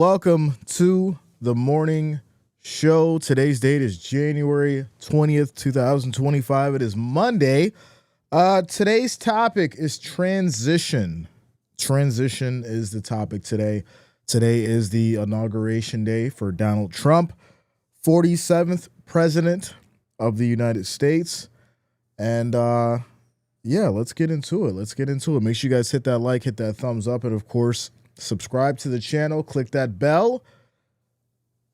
Welcome to the morning show. Today's date is January 20th, 2025. It is Monday. Today's topic is transition. Transition is the topic today. Today is the inauguration day for Donald Trump, 47th president of the United States. And let's get into it. Make sure you guys hit that like, hit that thumbs up, and of course, subscribe to the channel, click that bell,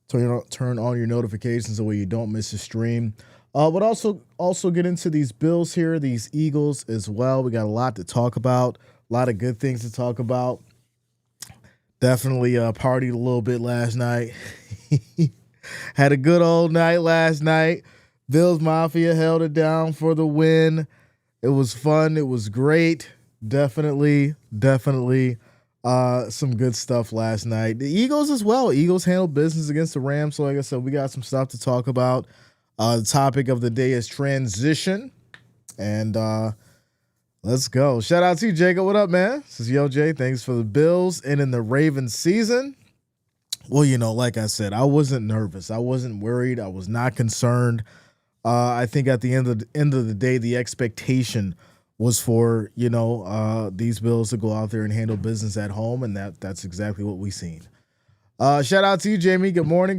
turn on your notifications so way you don't miss a stream. But also get into these Bills here, these Eagles as well. We got a lot to talk about, a lot of good things to talk about. Definitely partied a little bit last night. Had a good old night last night. Bills Mafia held it down for the win. It was fun. It was great. Definitely. Some good stuff last night. The Eagles as well. Eagles handled business against the Rams. So like I said, we got some stuff to talk about. The topic of the day is transition. And let's go. Shout out to you, Jacob. What up, man? This is Yo Jay. Thanks for the Bills and in the Ravens season. Well, like I said, I wasn't nervous. I wasn't worried. I was not concerned. I think at the end of the day, the expectation was for, these Bills to go out there and handle business at home, and that's exactly what we've seen. Shout out to you, Jamie. Good morning.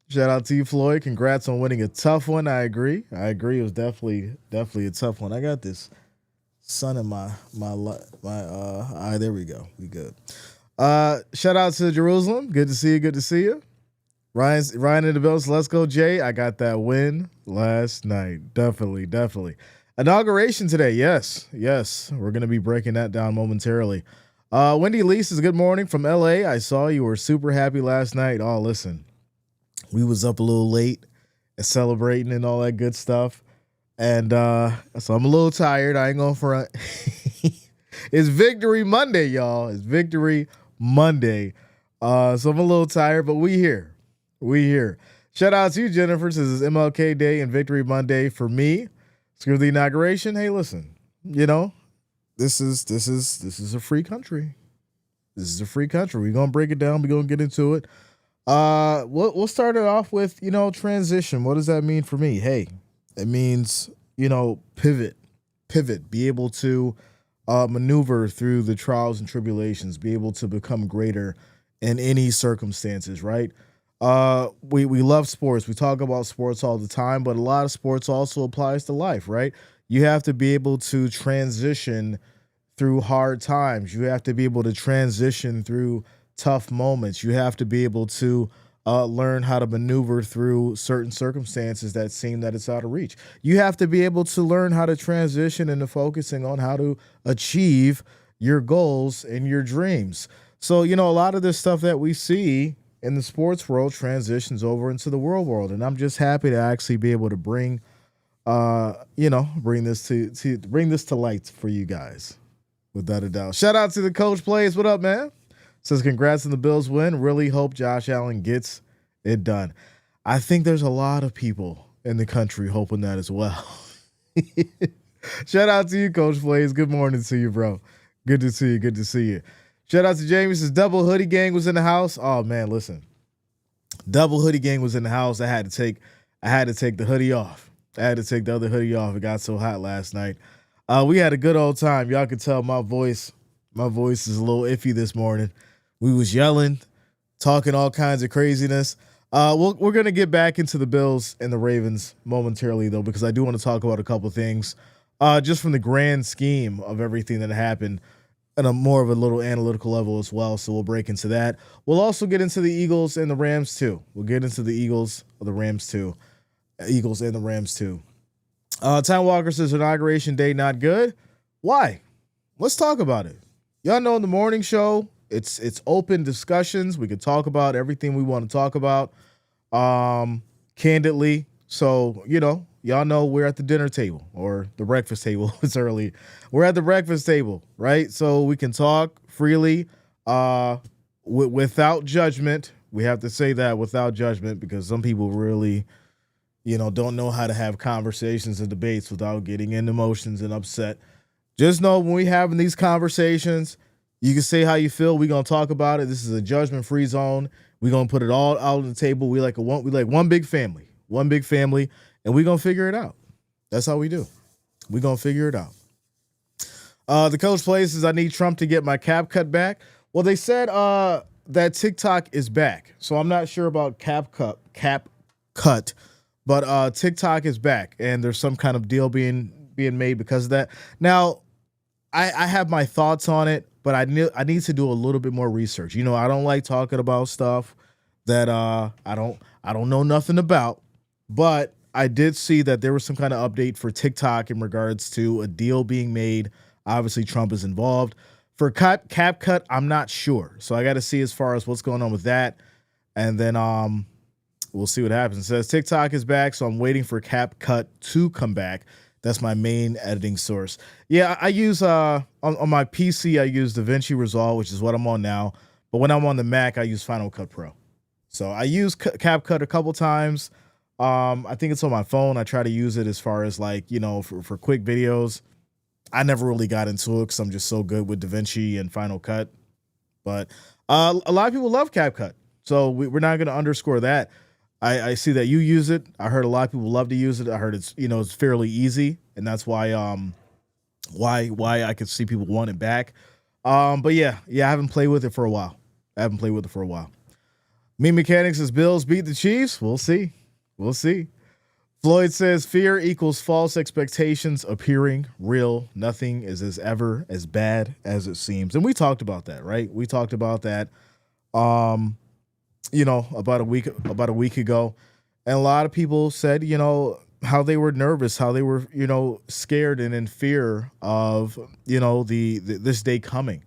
Shout out to you, Floyd. Congrats on winning a tough one. I agree. It was definitely a tough one. I got this sun in my eye. There we go. We good. Shout out to Jerusalem. Good to see you. Ryan in the Bills. Let's go, Jay. I got that win last night. Definitely. Inauguration today. Yes. We're going to be breaking that down momentarily. Wendy Lee says, good morning from LA. I saw you were super happy last night. Oh, listen, we was up a little late and celebrating and all that good stuff. And so I'm a little tired. I ain't going front. It's Victory Monday, y'all. It's Victory Monday. So I'm a little tired, but we here. Shout out to you, Jennifer. This is MLK Day and Victory Monday for me. Screw the inauguration. Hey, listen, this is a free country. We're gonna break it down. We're gonna get into it. We'll start it off with transition. What does that mean for me? Hey, it means pivot. Be able to maneuver through the trials and tribulations. Be able to become greater in any circumstances. Right. We love sports. We talk about sports all the time, but a lot of sports also applies to life, right? You have to be able to transition through hard times. You have to be able to transition through tough moments. You have to be able to learn how to maneuver through certain circumstances that seem that it's out of reach. You have to be able to learn how to transition into focusing on how to achieve your goals and your dreams. So, a lot of this stuff that we see in the sports world transitions over into the world, and I'm just happy to actually be able to bring this to light for you guys, without a doubt. Shout out to the Coach Plays. What up, man? Says congrats on the Bills win. Really hope Josh Allen gets it done. I think there's a lot of people in the country hoping that as well. Shout out to you, Coach Plays. Good morning to you, bro. Good to see you. Shout out to Jamie. Says Double Hoodie Gang was in the house. Oh man, listen. Double Hoodie Gang was in the house. I had to take the hoodie off. I had to take the other hoodie off. It got so hot last night. We had a good old time. Y'all could tell my voice is a little iffy this morning. We was yelling, talking all kinds of craziness. We're gonna get back into the Bills and the Ravens momentarily though, because I do want to talk about a couple things. Just from the grand scheme of everything that happened. And a more of a little analytical level as well, so we'll break into that. We'll also get into the Eagles and the Rams too. Eagles and the Rams too. Time Walker says inauguration day not good. Why? Let's talk about it. Y'all know in the morning show, it's open discussions. We can talk about everything we want to talk about, candidly. So y'all know we're at the dinner table or the breakfast table. It's early. We're at the breakfast table, right? So we can talk freely, without judgment. We have to say that without judgment because some people really, don't know how to have conversations and debates without getting into emotions and upset. Just know when we having these conversations, You can say how you feel. We're gonna talk about it. This is a judgment-free zone. We're gonna put it all out on the table. We like one big family. One big family, and we're gonna figure it out. That's how we do. We're gonna figure it out. The coach plays says I need Trump to get my cap cut back. Well, they said that TikTok is back. So I'm not sure about cap cut, but TikTok is back, and there's some kind of deal being made because of that. Now, I have my thoughts on it, but I need to do a little bit more research. You know, I don't like talking about stuff that I don't know nothing about, but I did see that there was some kind of update for TikTok in regards to a deal being made. Obviously, Trump is involved. For cap cut, I'm not sure. So I got to see as far as what's going on with that. And then we'll see what happens. It says TikTok is back, so I'm waiting for cap cut to come back. That's my main editing source. Yeah, I use on my PC, I use DaVinci Resolve, which is what I'm on now. But when I'm on the Mac, I use Final Cut Pro. So I use CapCut a couple times. I think it's on my phone. I try to use it as far as like, you know, for quick videos. I never really got into it because I'm just so good with DaVinci and Final Cut. But a lot of people love CapCut. So we're not going to underscore that. I see that you use it. I heard a lot of people love to use it. I heard it's, you know, it's fairly easy, and that's why I could see people want it back. But yeah, I haven't played with it for a while. Me Mechanics says Bills beat the Chiefs. We'll see. Floyd says fear equals false expectations appearing real. Nothing is ever as bad as it seems. And we talked about that, right? We talked about that. You know, about a week ago, and a lot of people said, you know, how they were nervous, how they were, you know, scared and in fear of, you know, this day coming.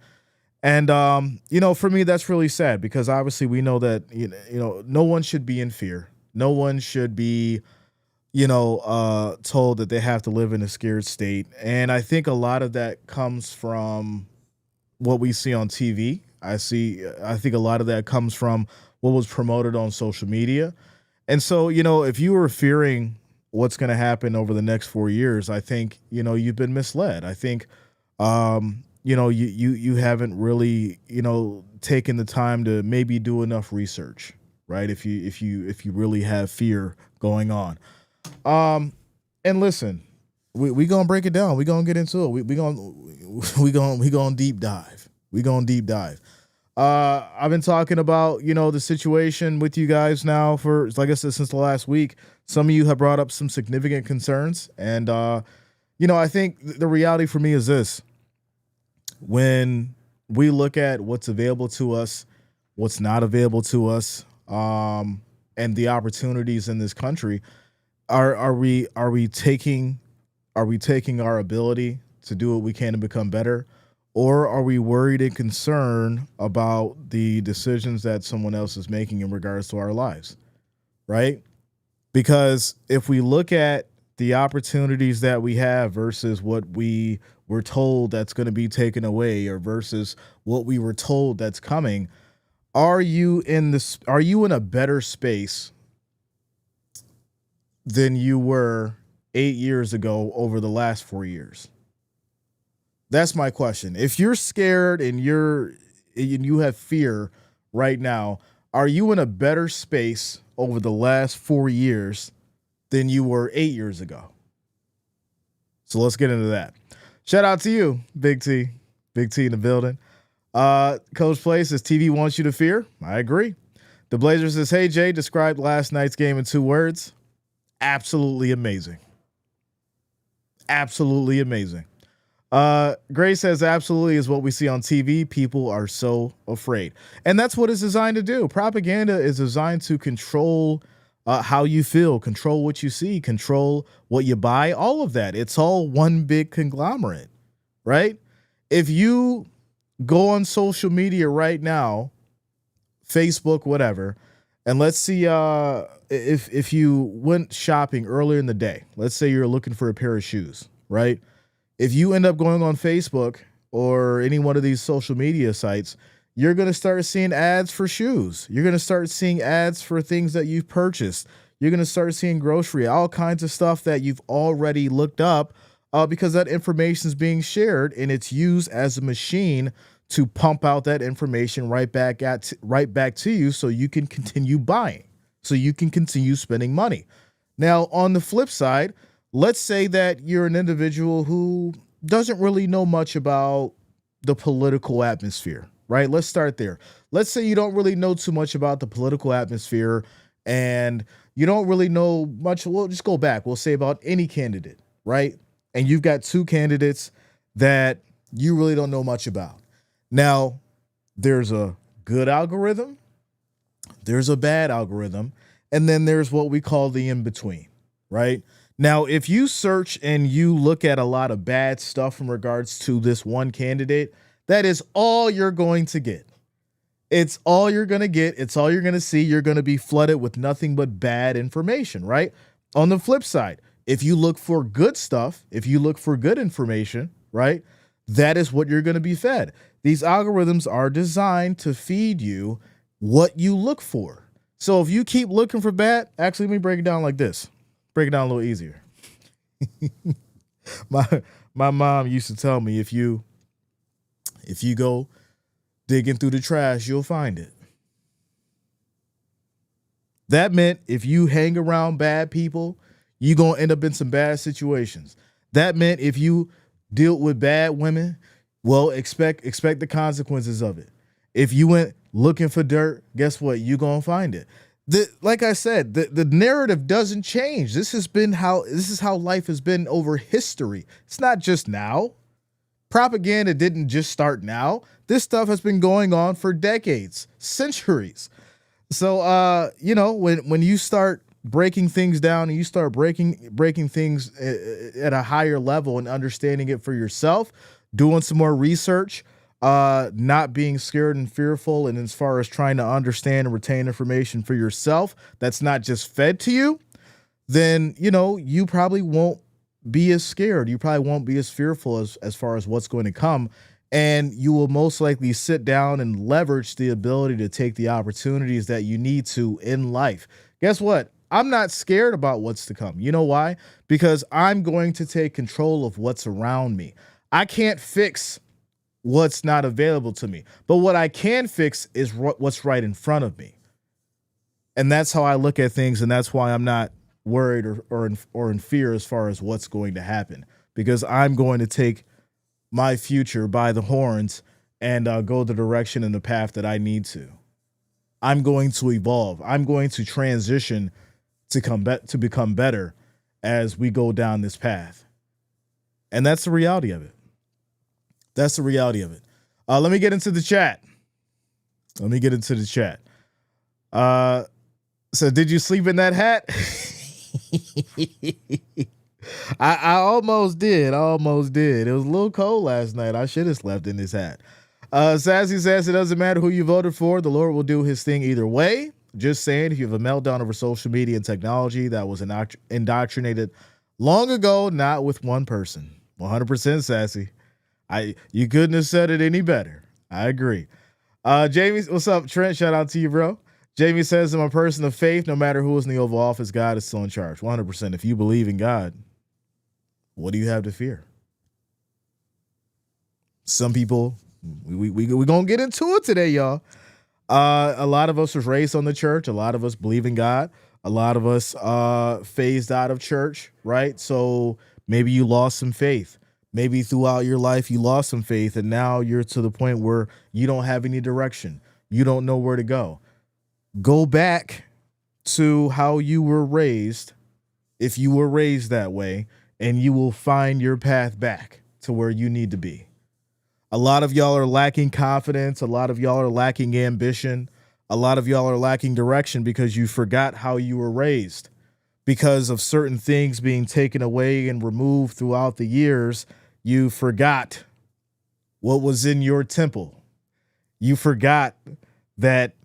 And you know, for me, that's really sad because obviously we know that you know no one should be in fear. No one should be, you know, told that they have to live in a scared state. And I think a lot of that comes from what we see on TV. I think a lot of that comes from what was promoted on social media. And so, you know, if you were fearing what's going to happen over the next 4 years, I think, you know, you've been misled. I think, you know, you haven't really, you know, taken the time to maybe do enough research, right? If you really have fear going on. And listen, we going to break it down. We going to get into it. We going to deep dive. I've been talking about, you know, the situation with you guys now for, like I said, since the last week. Some of you have brought up some significant concerns. And, you know, I think the reality for me is this. When we look at what's available to us, what's not available to us, and the opportunities in this country, are we taking our ability to do what we can to become better? Or are we worried and concerned about the decisions that someone else is making in regards to our lives, right? Because if we look at the opportunities that we have versus what we were told that's going to be taken away, or versus what we were told that's coming, are you in a better space than you were 8 years ago over the last 4 years? That's my question. If you're scared and you have fear right now, are you in a better space over the last 4 years than you were 8 years ago? So let's get into that. Shout out to you, Big T. Big T in the building. Coach Play says TV wants you to fear. I agree. The Blazer says, hey, Jay, described last night's game in 2 words. Absolutely amazing. Absolutely amazing. Gray says absolutely is what we see on TV. People are so afraid. And that's what it's designed to do. Propaganda is designed to control how you feel, control what you see, control what you buy, all of that. It's all one big conglomerate, right? If you go on social media right now, Facebook, whatever, and let's see if you went shopping earlier in the day, let's say you're looking for a pair of shoes, right? If you end up going on Facebook or any one of these social media sites, you're going to start seeing ads for shoes. You're going to start seeing ads for things that you've purchased. You're going to start seeing grocery, all kinds of stuff that you've already looked up because that information is being shared and it's used as a machine to pump out that information right back to you so you can continue buying, so you can continue spending money. Now, on the flip side, let's say that you're an individual who doesn't really know much about the political atmosphere, right? Let's start there. Let's say you don't really know too much about the political atmosphere and you don't really know much. We'll just go back. We'll say about any candidate, right? And you've got two candidates that you really don't know much about. Now, there's a good algorithm, there's a bad algorithm, and then there's what we call the in-between, right? Now, if you search and you look at a lot of bad stuff in regards to this one candidate, that is all you're going to get. It's all you're going to get. It's all you're going to see. You're going to be flooded with nothing but bad information, right? On the flip side, if you look for good stuff, if you look for good information, right, that is what you're going to be fed. These algorithms are designed to feed you what you look for. So if you keep looking for bad, actually, let me break it down like this. Break it down a little easier. My mom used to tell me, if you go digging through the trash, you'll find it. That meant if you hang around bad people, you're going to end up in some bad situations. That meant if you deal with bad women, well, expect the consequences of it. If you went looking for dirt, guess what? You're going to find it. Like I said, the narrative doesn't change. This is how life has been over history. It's not just now. Propaganda didn't just start now. This stuff has been going on for decades, centuries. So, when you start breaking things down and you start breaking things at a higher level and understanding it for yourself, doing some more research, not being scared and fearful, and as far as trying to understand and retain information for yourself that's not just fed to you, then you probably won't be as scared. You probably won't be as fearful as far as what's going to come, and you will most likely sit down and leverage the ability to take the opportunities that you need to in life. Guess what? I'm not scared about what's to come. You know why? Because I'm going to take control of what's around me. I can't fix what's not available to me, but what I can fix is what's right in front of me. And that's how I look at things, and that's why I'm not worried or in fear as far as what's going to happen, because I'm going to take my future by the horns and go the direction and the path that I need to. I'm going to evolve. I'm going to transition to become better as we go down this path. And that's the reality of it. That's the reality of it. Let me get into the chat. So did you sleep in that hat? I almost did. It was a little cold last night. I should have slept in this hat. Sassy says it doesn't matter who you voted for. The Lord will do his thing either way. Just saying, if you have a meltdown over social media and technology that was indoctrinated long ago, not with one person. 100% Sassy. You couldn't have said it any better. I agree. Jamie, what's up, Trent? Shout out to you, bro. Jamie says, I'm a person of faith. No matter who is in the Oval Office, God is still in charge. 100%. If you believe in God, what do you have to fear? Some people, we're going to get into it today, y'all. A lot of us was raised on the church. A lot of us believe in God. A lot of us phased out of church, right? So maybe you lost some faith. Maybe throughout your life you lost some faith, and now you're to the point where you don't have any direction. You don't know where to go. Go back to how you were raised, if you were raised that way, and you will find your path back to where you need to be. A lot of y'all are lacking confidence. A lot of y'all are lacking ambition. A lot of y'all are lacking direction because you forgot how you were raised. Because of certain things being taken away and removed throughout the years, you forgot what was in your temple. You forgot that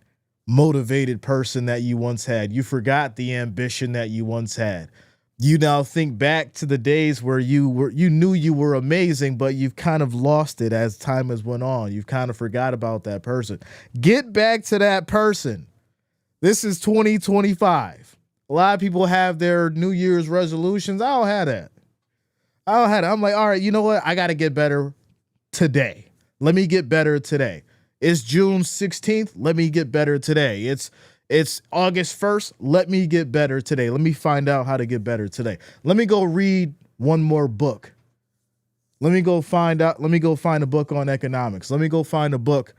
motivated person that you once had. You forgot the ambition that you once had. You now think back to the days where you knew you were amazing, but you've kind of lost it as time has went on. You've kind of forgot about that person. Get back to that person. This is 2025. A lot of people have their New Year's resolutions. I don't have that. I'm like, all right, you know what? I got to get better today. Let me get better today. It's June 16th. Let me get better today. It's August 1st. Let me get better today. Let me find out how to get better today. Let me go read one more book. Let me go find a book on economics. Let me go find a book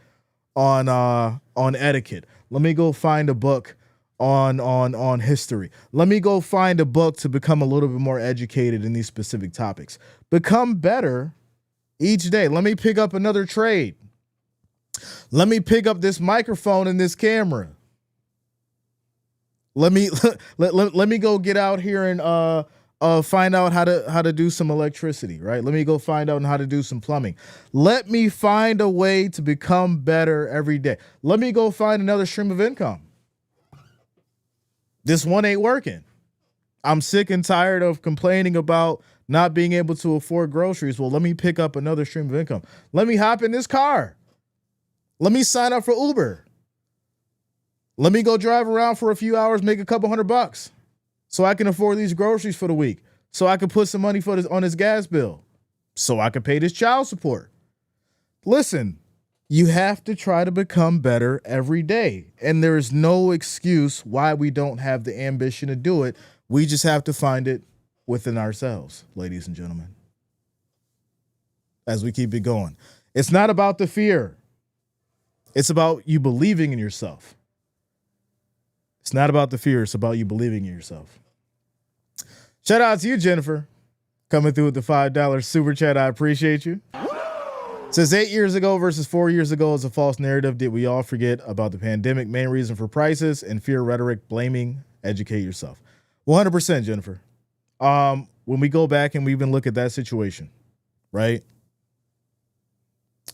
on etiquette. Let me go find a book on history. Let me go find a book to become a little bit more educated in these specific topics. Become better each day. Let me pick up another trade. Let me pick up this microphone and this camera. Let me let me go get out here and find out how to do some electricity, right? Let me go find out how to do some plumbing. Let me find a way to become better every day. Let me go find another stream of income. This one ain't working. I'm sick and tired of complaining about not being able to afford groceries. Well, let me pick up another stream of income. Let me hop in this car. Let me sign up for Uber. Let me go drive around for a few hours, make a couple $100 so I can afford these groceries for the week, so I can put some money on this gas bill, so I can pay this child support. Listen, you have to try to become better every day, and there is no excuse why we don't have the ambition to do it. We just have to find it within ourselves, ladies and gentlemen, as we keep it going. It's not about the fear. It's about you believing in yourself. It's not about the fear. It's about you believing in yourself. Shout out to you, Jennifer, coming through with the $5 super chat. I appreciate you. It says 8 years ago versus 4 years ago is a false narrative. Did we all forget about the pandemic? Main reason for prices and fear rhetoric, blaming, educate yourself. 100%, Jennifer. When we go back and we even look at that situation, right?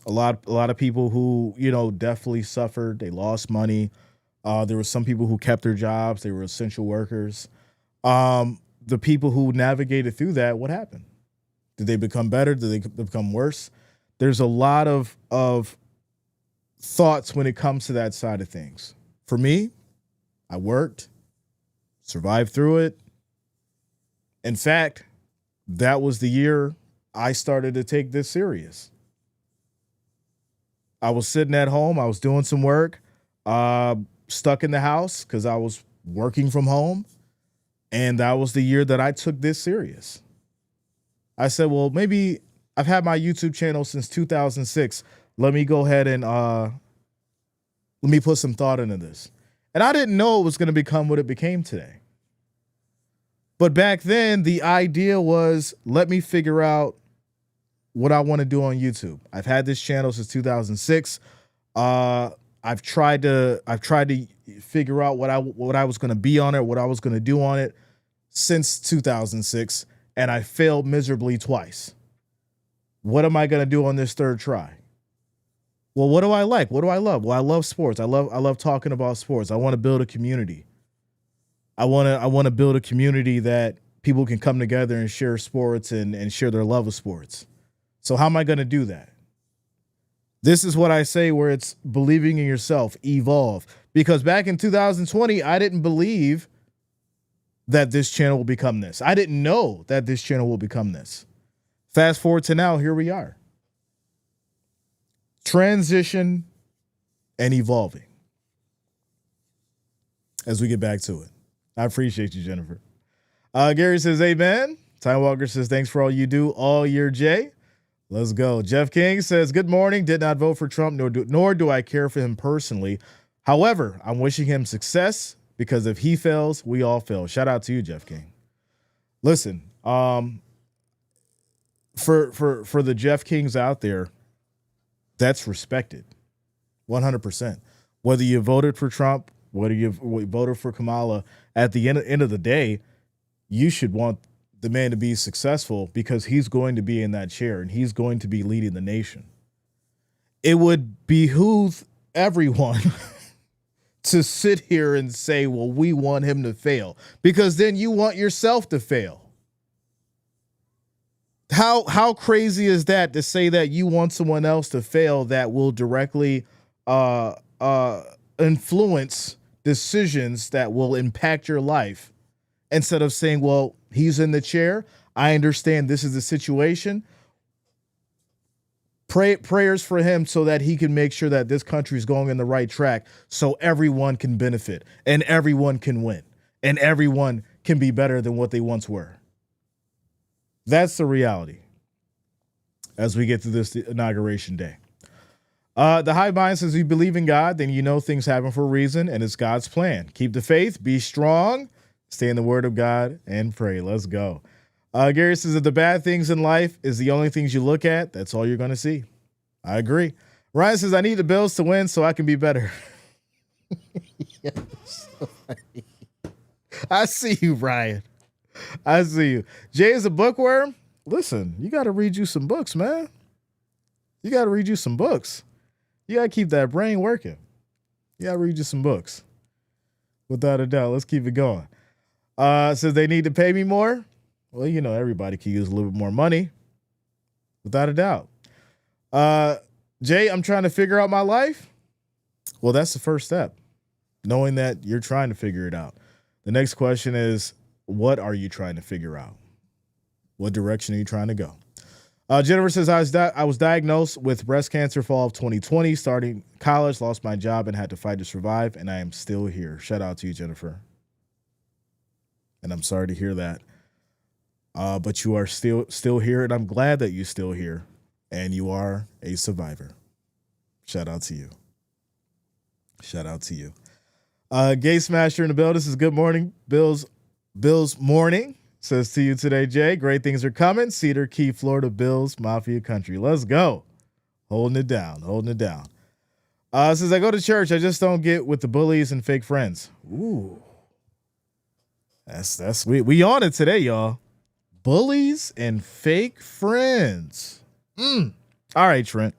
A lot of people who, definitely suffered. They lost money. There were some people who kept their jobs. They were essential workers. The people who navigated through that, what happened? Did they become better? Did they become worse? There's a lot of thoughts when it comes to that side of things. For me, I worked, survived through it. In fact, that was the year I started to take this serious. I was sitting at home. I was doing some work, stuck in the house because I was working from home. And that was the year that I took this serious. I said, well, maybe I've had my YouTube channel since 2006. Let me go ahead and let me put some thought into this. And I didn't know it was going to become what it became today. But back then, the idea was, let me figure out what I want to do on YouTube. I've had this channel since 2006. I've tried to figure out what I was going to be on it, what I was going to do on it since 2006, and I failed miserably twice. What am I going to do on this third try? Well, what do I like? What do I love? Well, I love sports. I love talking about sports. I want to build a community. I want to build a community that people can come together and share sports and share their love of sports. So how am I going to do that? This is what I say, where it's believing in yourself, evolve. Because back in 2020, I didn't believe that this channel will become this. I didn't know that this channel will become this. Fast forward to now, here we are. Transition and evolving. As we get back to it. I appreciate you, Jennifer. Gary says, amen. Time Walker says, thanks for all you do all year, Jay. Let's go. Jeff King says, good morning. Did not vote for Trump, nor do I care for him personally. However, I'm wishing him success because if he fails, we all fail. Shout out to you, Jeff King. Listen, for the Jeff Kings out there, that's respected 100%. Whether you voted for Trump, whether you voted for Kamala, at the end of the day, you should want the man to be successful because he's going to be in that chair and he's going to be leading the nation. It would behoove everyone to sit here and say, well, we want him to fail, because then you want yourself to fail. How crazy is that to say that you want someone else to fail that will directly influence decisions that will impact your life, instead of saying, well, he's in the chair. I understand this is the situation. Prayers for him so that he can make sure that this country is going in the right track so everyone can benefit and everyone can win and everyone can be better than what they once were. That's the reality as we get to this inauguration day. The hive mind says, you believe in God, then you know things happen for a reason, and it's God's plan. Keep the faith, be strong, stay in the word of God, and pray. Let's go. Gary says that the bad things in life is the only things you look at. That's all you're going to see. I agree. Ryan says, I need the Bills to win so I can be better. Yes. I see you, Ryan. I see you. Jay is a bookworm. Listen, you got to read you some books, man. You got to read you some books. You got to keep that brain working. You got to read you some books. Without a doubt. Let's keep it going. Says they need to pay me more. Well, you know, everybody can use a little bit more money. Without a doubt. Jay, I'm trying to figure out my life. Well, that's the first step. Knowing that you're trying to figure it out. The next question is, what are you trying to figure out? What direction are you trying to go? Jennifer says, I was diagnosed with breast cancer fall of 2020, starting college, lost my job, and had to fight to survive, and I am still here. Shout out to you, Jennifer. And I'm sorry to hear that. But you are still here, and I'm glad that you're still here, and you are a survivor. Shout out to you. Shout out to you. Gay Smasher in the building says, good morning, Bills morning. Says to you today, Jay, great things are coming. Cedar Key, Florida, Bills, Mafia Country. Let's go. Holding it down. Says, I go to church. I just don't get with the bullies and fake friends. Ooh. That's sweet. We on it today, y'all. Bullies and fake friends. All right, Trent.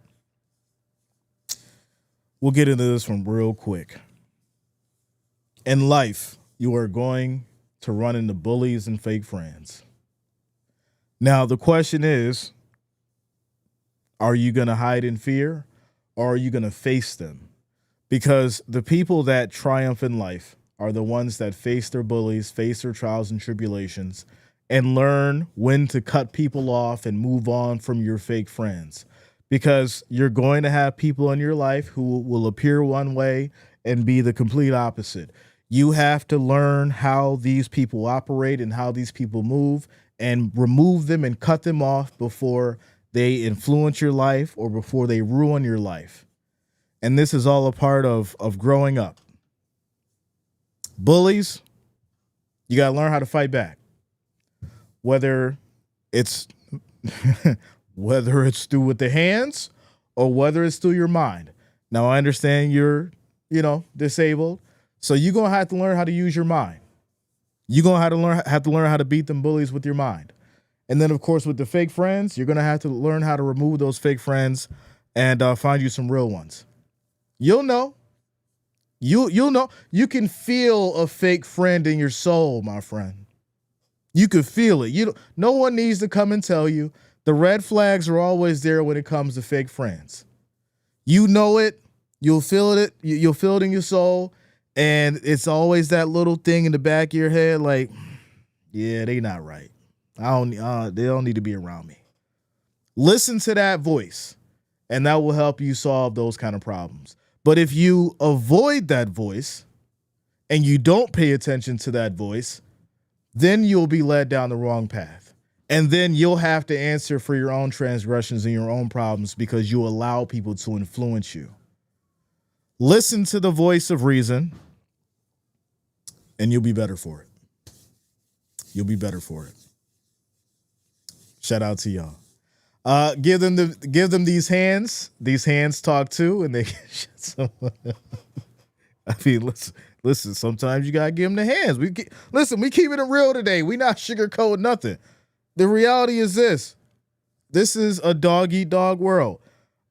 We'll get into this one real quick. In life, you are going to run into bullies and fake friends. Now, the question is, are you going to hide in fear or are you going to face them? Because the people that triumph in life are the ones that face their bullies, face their trials and tribulations, and learn when to cut people off and move on from your fake friends. Because you're going to have people in your life who will appear one way and be the complete opposite. You have to learn how these people operate and how these people move and remove them and cut them off before they influence your life or before they ruin your life. And this is all a part of growing up. Bullies, you got to learn how to fight back. Whether it's through with the hands or whether it's through your mind. Now, I understand you're, disabled. So you're going to have to learn how to use your mind. You're going to have to learn how to beat them bullies with your mind. And then, of course, with the fake friends, you're going to have to learn how to remove those fake friends and find you some real ones. You'll know. You'll know. You can feel a fake friend in your soul, my friend. You can feel it. No one needs to come and tell you. The red flags are always there when it comes to fake friends. You know it. You'll feel it. You'll feel it in your soul. And it's always that little thing in the back of your head, like, yeah, they not right. They don't need to be around me. Listen to that voice, and that will help you solve those kind of problems. But if you avoid that voice and you don't pay attention to that voice, then you'll be led down the wrong path. And then you'll have to answer for your own transgressions and your own problems because you allow people to influence you. Listen to the voice of reason, and you'll be better for it. You'll be better for it. Shout out to y'all. Give them these hands. These hands talk too, and they shut someone up. I mean, listen. Sometimes you gotta give them the hands. We keeping it real today. We not sugarcoating nothing. The reality is this. This is a dog-eat-dog world.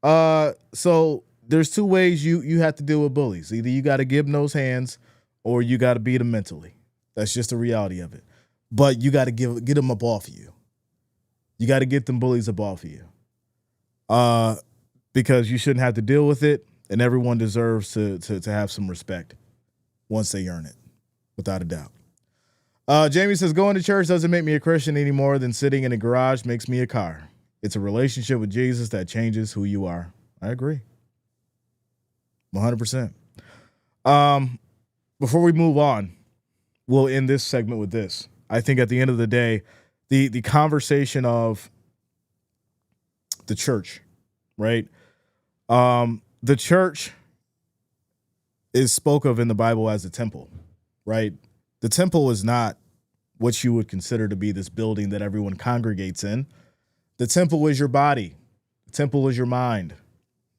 So there's two ways you have to deal with bullies. Either you got to give them those hands or you got to beat them mentally. That's just the reality of it. But you got to get them up off of you. You got to get them bullies up off of you. Because you shouldn't have to deal with it, and everyone deserves to have some respect once they earn it, without a doubt. Jamie says, going to church doesn't make me a Christian any more than sitting in a garage makes me a car. It's a relationship with Jesus that changes who you are. I agree. 100%. Before we move on, we'll end this segment with this. I think at the end of the day, the conversation of the church, right? The church is spoke of in the Bible as a temple, right? The temple is not what you would consider to be this building that everyone congregates in. The temple is your body. The temple is your mind.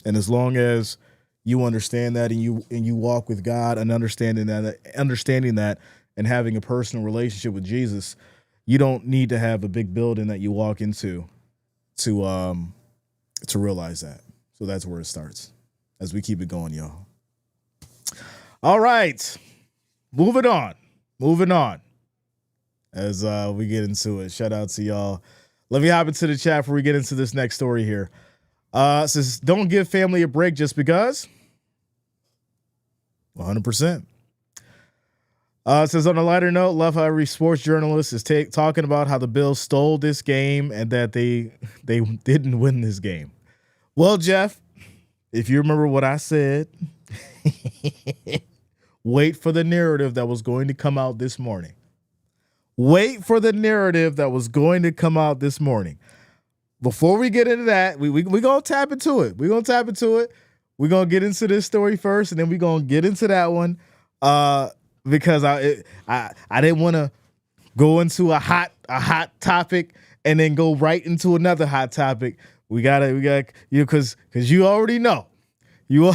And as long as you understand that and you walk with God and understanding that and having a personal relationship with Jesus, you don't need to have a big building that you walk into to realize that. So that's where it starts as we keep it going, y'all. All right. Moving on. As we get into it. Shout out to y'all. Let me hop into the chat before we get into this next story here. It says, don't give family a break just because. 100%. It says, on a lighter note, love how every sports journalist is talking about how the Bills stole this game and that they didn't win this game. Well, Jeff, if you remember what I said, wait for the narrative that was going to come out this morning. Wait for the narrative that was going to come out this morning. Before we get into that, we're going to tap into it. We're going to get into this story first, and then we're going to get into that one because I didn't want to go into a hot topic and then go right into another hot topic. We got because you already know. You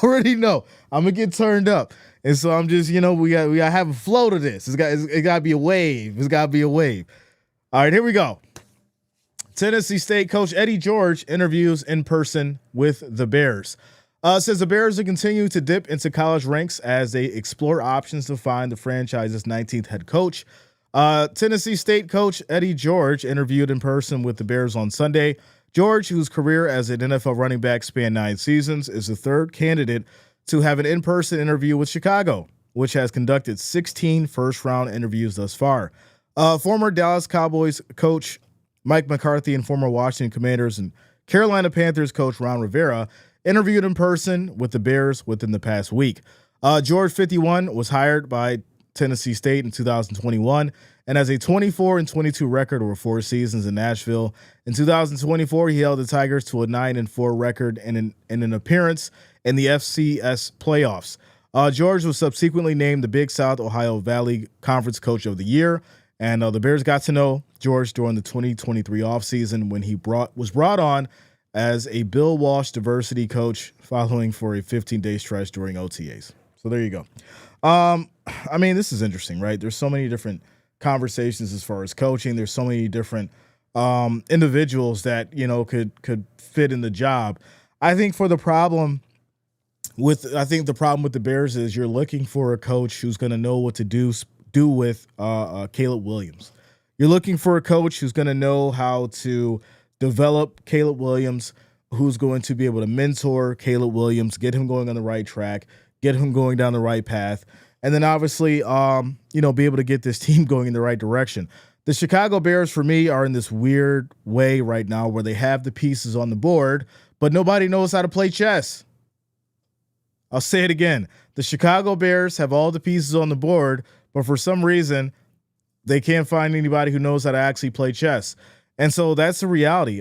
already know. I'm going to get turned up. And so I'm just, we got to have a flow to this. It got to be a wave. It's got to be a wave. All right, here we go. Tennessee State coach Eddie George interviews in person with the Bears. Says the Bears will continue to dip into college ranks as they explore options to find the franchise's 19th head coach. Tennessee State coach Eddie George interviewed in person with the Bears on Sunday. George, whose career as an NFL running back spanned 9 seasons, is the third candidate to have an in-person interview with Chicago, which has conducted 16 first-round interviews thus far. Former Dallas Cowboys coach Mike McCarthy and former Washington Commanders and Carolina Panthers coach Ron Rivera interviewed in person with the Bears within the past week. George, 51, was hired by Tennessee State in 2021 and has a 24-22 record over 4 seasons in Nashville. In 2024, he held the Tigers to a 9-4 record and an appearance in the FCS playoffs. George was subsequently named the Big South Ohio Valley Conference Coach of the Year, and the Bears got to know George during the 2023 offseason when he was brought on as a Bill Walsh diversity coach following for a 15-day stretch during OTAs. So there you go. I mean, this is interesting, right? There's so many different conversations as far as coaching. There's so many different individuals that, could fit in the job. I think the problem with the Bears is you're looking for a coach who's going to know what to do with Caleb Williams. You're looking for a coach who's going to know how to develop Caleb Williams, who's going to be able to mentor Caleb Williams, get him going on the right track, get him going down the right path, and then obviously, be able to get this team going in the right direction. The Chicago Bears, for me, are in this weird way right now where they have the pieces on the board, but nobody knows how to play chess. I'll say it again. The Chicago Bears have all the pieces on the board, but for some reason, they can't find anybody who knows how to actually play chess. And so that's the reality.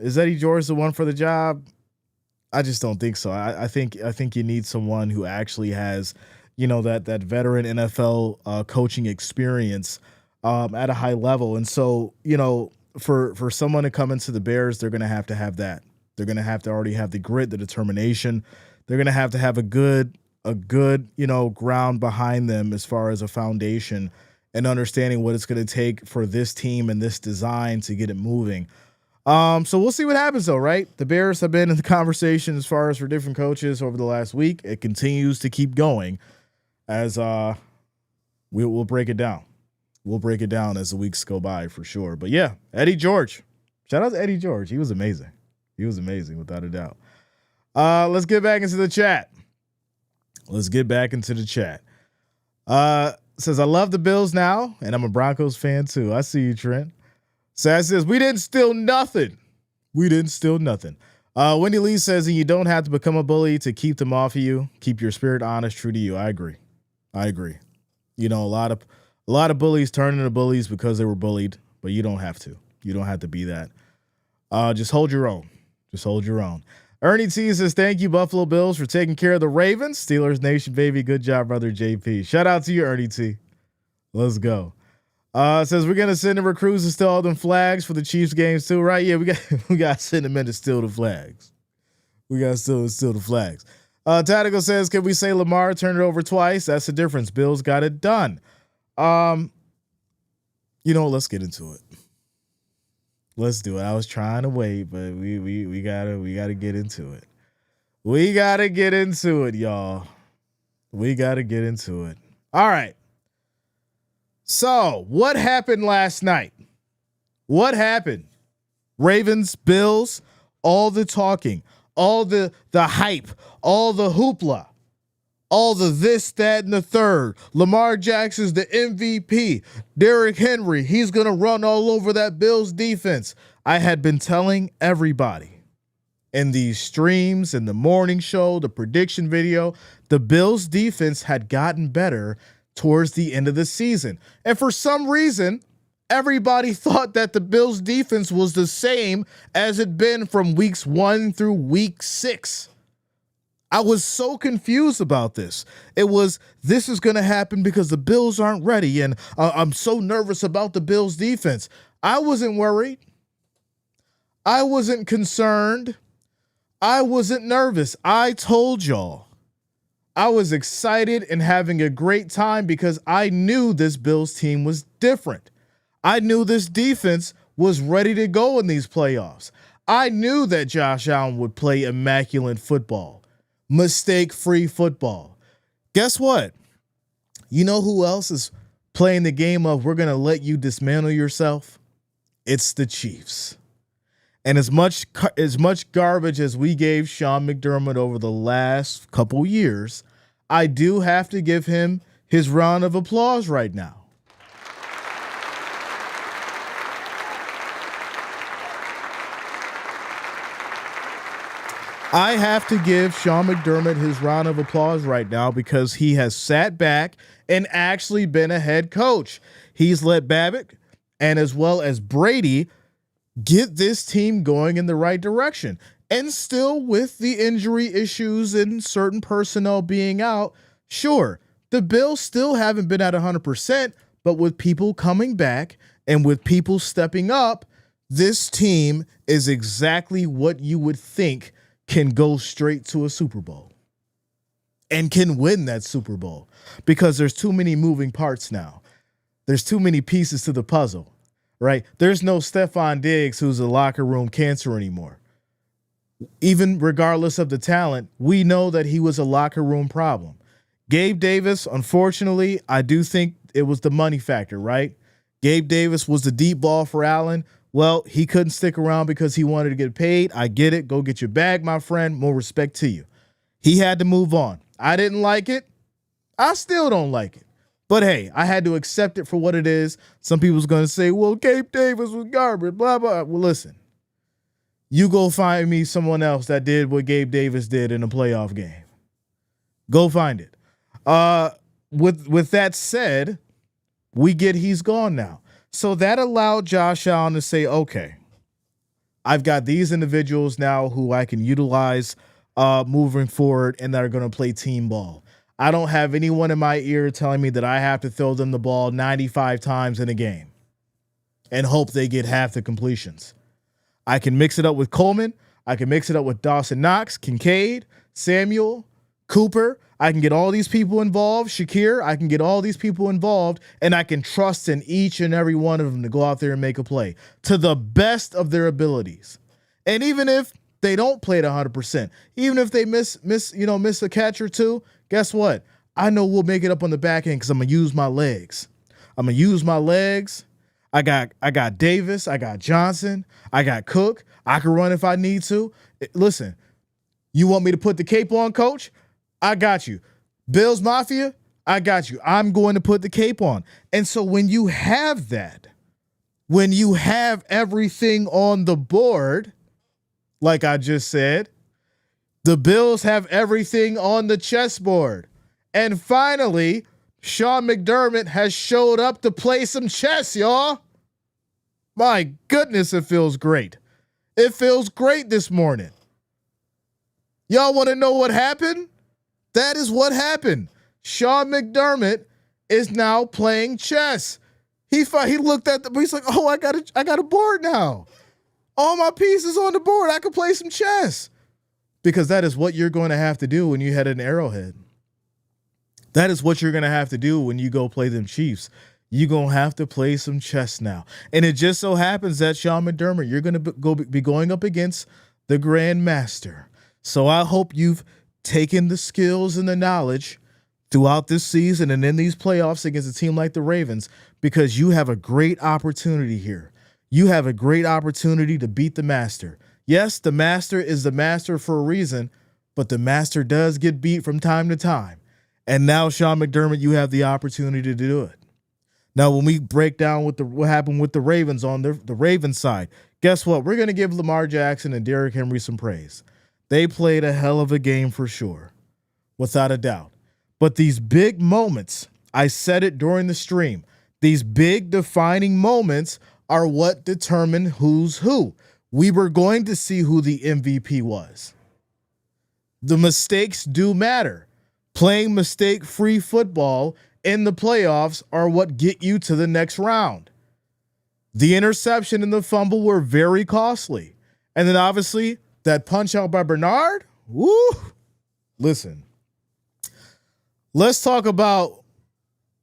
Is Eddie George the one for the job? I just don't think so. I think you need someone who actually has, that veteran NFL coaching experience at a high level. And so, for someone to come into the Bears, they're going to have that. They're going to have to already have the grit, the determination. They're going to have a good, ground behind them as far as a foundation and understanding what it's going to take for this team and this design to get it moving. So we'll see what happens, though, right? The Bears have been in the conversation as far as for different coaches over the last week. It continues to keep going as we'll break it down. We'll break it down as the weeks go by for sure. But, yeah, Eddie George. Shout out to Eddie George. He was amazing. Without a doubt. Let's get back into the chat. Says, I love the Bills now, and I'm a Broncos fan too. I see you, Trent. Says, we didn't steal nothing. We didn't steal nothing. Wendy Lee says, and you don't have to become a bully to keep them off of you. Keep your spirit honest, true to you. I agree. You know, a lot of bullies turn into bullies because they were bullied, but you don't have to. You don't have to be that. Just hold your own. Ernie T says, thank you, Buffalo Bills, for taking care of the Ravens. Steelers Nation, baby. Good job, brother JP. Shout out to you, Ernie T. Let's go. Says we're gonna send the recruits to steal all them flags for the Chiefs games too, right? Yeah, we got to send them in to steal the flags. We got to steal the flags. Tactical says, can we say Lamar turned it over twice? That's the difference. Bills got it done. You know, let's get into it. Let's do it. I was trying to wait, but we gotta get into it. We gotta get into it, y'all. We gotta get into it. All right. So, what happened last night? What happened? Ravens, Bills, all the talking, all the hype, all the hoopla, all the this, that, and the third. Lamar Jackson's the MVP. Derrick Henry, he's going to run all over that Bills defense. I had been telling everybody in these streams, in the morning show, the prediction video, the Bills defense had gotten better towards the end of the season. And for some reason, everybody thought that the Bills defense was the same as it'd been from weeks 1 through week 6. I was so confused about this. This is going to happen because the Bills aren't ready, and I'm so nervous about the Bills defense. I wasn't worried. I wasn't concerned. I wasn't nervous. I told y'all. I was excited and having a great time because I knew this Bills team was different. I knew this defense was ready to go in these playoffs. I knew that Josh Allen would play immaculate football, mistake-free football. Guess what? You know who else is playing the game of we're going to let you dismantle yourself? It's the Chiefs. And as much garbage as we gave Sean McDermott over the last couple years, I do have to give him his round of applause right now. I have to give Sean McDermott his round of applause right now because he has sat back and actually been a head coach. He's let Babbitt and as well as Brady get this team going in the right direction. And still with the injury issues and certain personnel being out, sure, the Bills still haven't been at 100%, but with people coming back and with people stepping up, this team is exactly what you would think can go straight to a Super Bowl and can win that Super Bowl because there's too many moving parts now. There's too many pieces to the puzzle, right? There's no Stephon Diggs who's a locker room cancer anymore. Even regardless of the talent, we know that he was a locker room problem. Gabe Davis, unfortunately, I do think it was the money factor, right? Gabe Davis was the deep ball for Allen. Well, he couldn't stick around because he wanted to get paid. I get it. Go get your bag, my friend. More respect to you. He had to move on. I didn't like it. I still don't like it. But hey, I had to accept it for what it is. Some people's going to say, well, Gabe Davis was garbage, blah, blah. Well, listen. You go find me someone else that did what Gabe Davis did in a playoff game. Go find it. With that said, we get he's gone now. So that allowed Josh Allen to say, okay, I've got these individuals now who I can utilize moving forward and that are going to play team ball. I don't have anyone in my ear telling me that I have to throw them the ball 95 times in a game and hope they get half the completions. I can mix it up with Coleman. I can mix it up with Dawson Knox, Kincaid, Samuel, Cooper. I can get all these people involved. Shakir, I can get all these people involved, and I can trust in each and every one of them to go out there and make a play to the best of their abilities. And even if they don't play at 100%, even if they miss a catch or two, guess what? I know we'll make it up on the back end because I'm gonna use my legs. I got Davis. I got Johnson. I got Cook. I can run if I need to. Listen, you want me to put the cape on, coach? I got you. Bills Mafia, I got you. I'm going to put the cape on. And so when you have that, when you have everything on the board, like I just said. The Bills have everything on the chessboard. And finally, Sean McDermott has showed up to play some chess, y'all. My goodness, it feels great. It feels great this morning. Y'all want to know what happened? That is what happened. Sean McDermott is now playing chess. He looked at he's like, oh, I got a board now. All my pieces on the board. I can play some chess. Because that is what you're going to have to do when you head an Arrowhead. That is what you're going to have to do when you go play them Chiefs. You're going to have to play some chess now. And it just so happens that Sean McDermott, you're going to be going up against the Grand Master. So I hope you've taken the skills and the knowledge throughout this season and in these playoffs against a team like the Ravens, because you have a great opportunity here. You have a great opportunity to beat the Master. Yes, the Master is the Master for a reason, but the Master does get beat from time to time. And now, Sean McDermott, you have the opportunity to do it. Now, when we break down what happened with the Ravens on the Ravens side, guess what? We're going to give Lamar Jackson and Derrick Henry some praise. They played a hell of a game for sure, without a doubt. But these big moments, I said it during the stream, these big defining moments are what determine who's who. We were going to see who the MVP was. The mistakes do matter. Playing mistake-free football in the playoffs are what get you to the next round. The interception and the fumble were very costly. And then obviously that punch out by Bernard, woo! Listen, let's talk about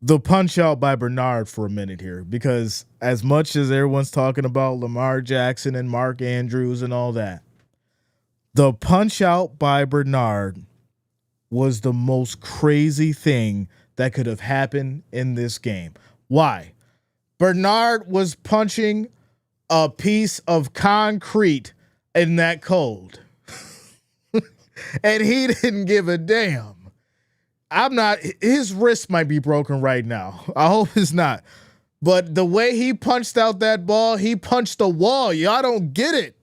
the punch out by Bernard for a minute here, because as much as everyone's talking about Lamar Jackson and Mark Andrews and all that, the punch out by Bernard was the most crazy thing that could have happened in this game. Why? Bernard was punching a piece of concrete in that cold. And he didn't give a damn. His wrist might be broken right now. I hope it's not. But the way he punched out that ball, he punched the wall. Y'all don't get it.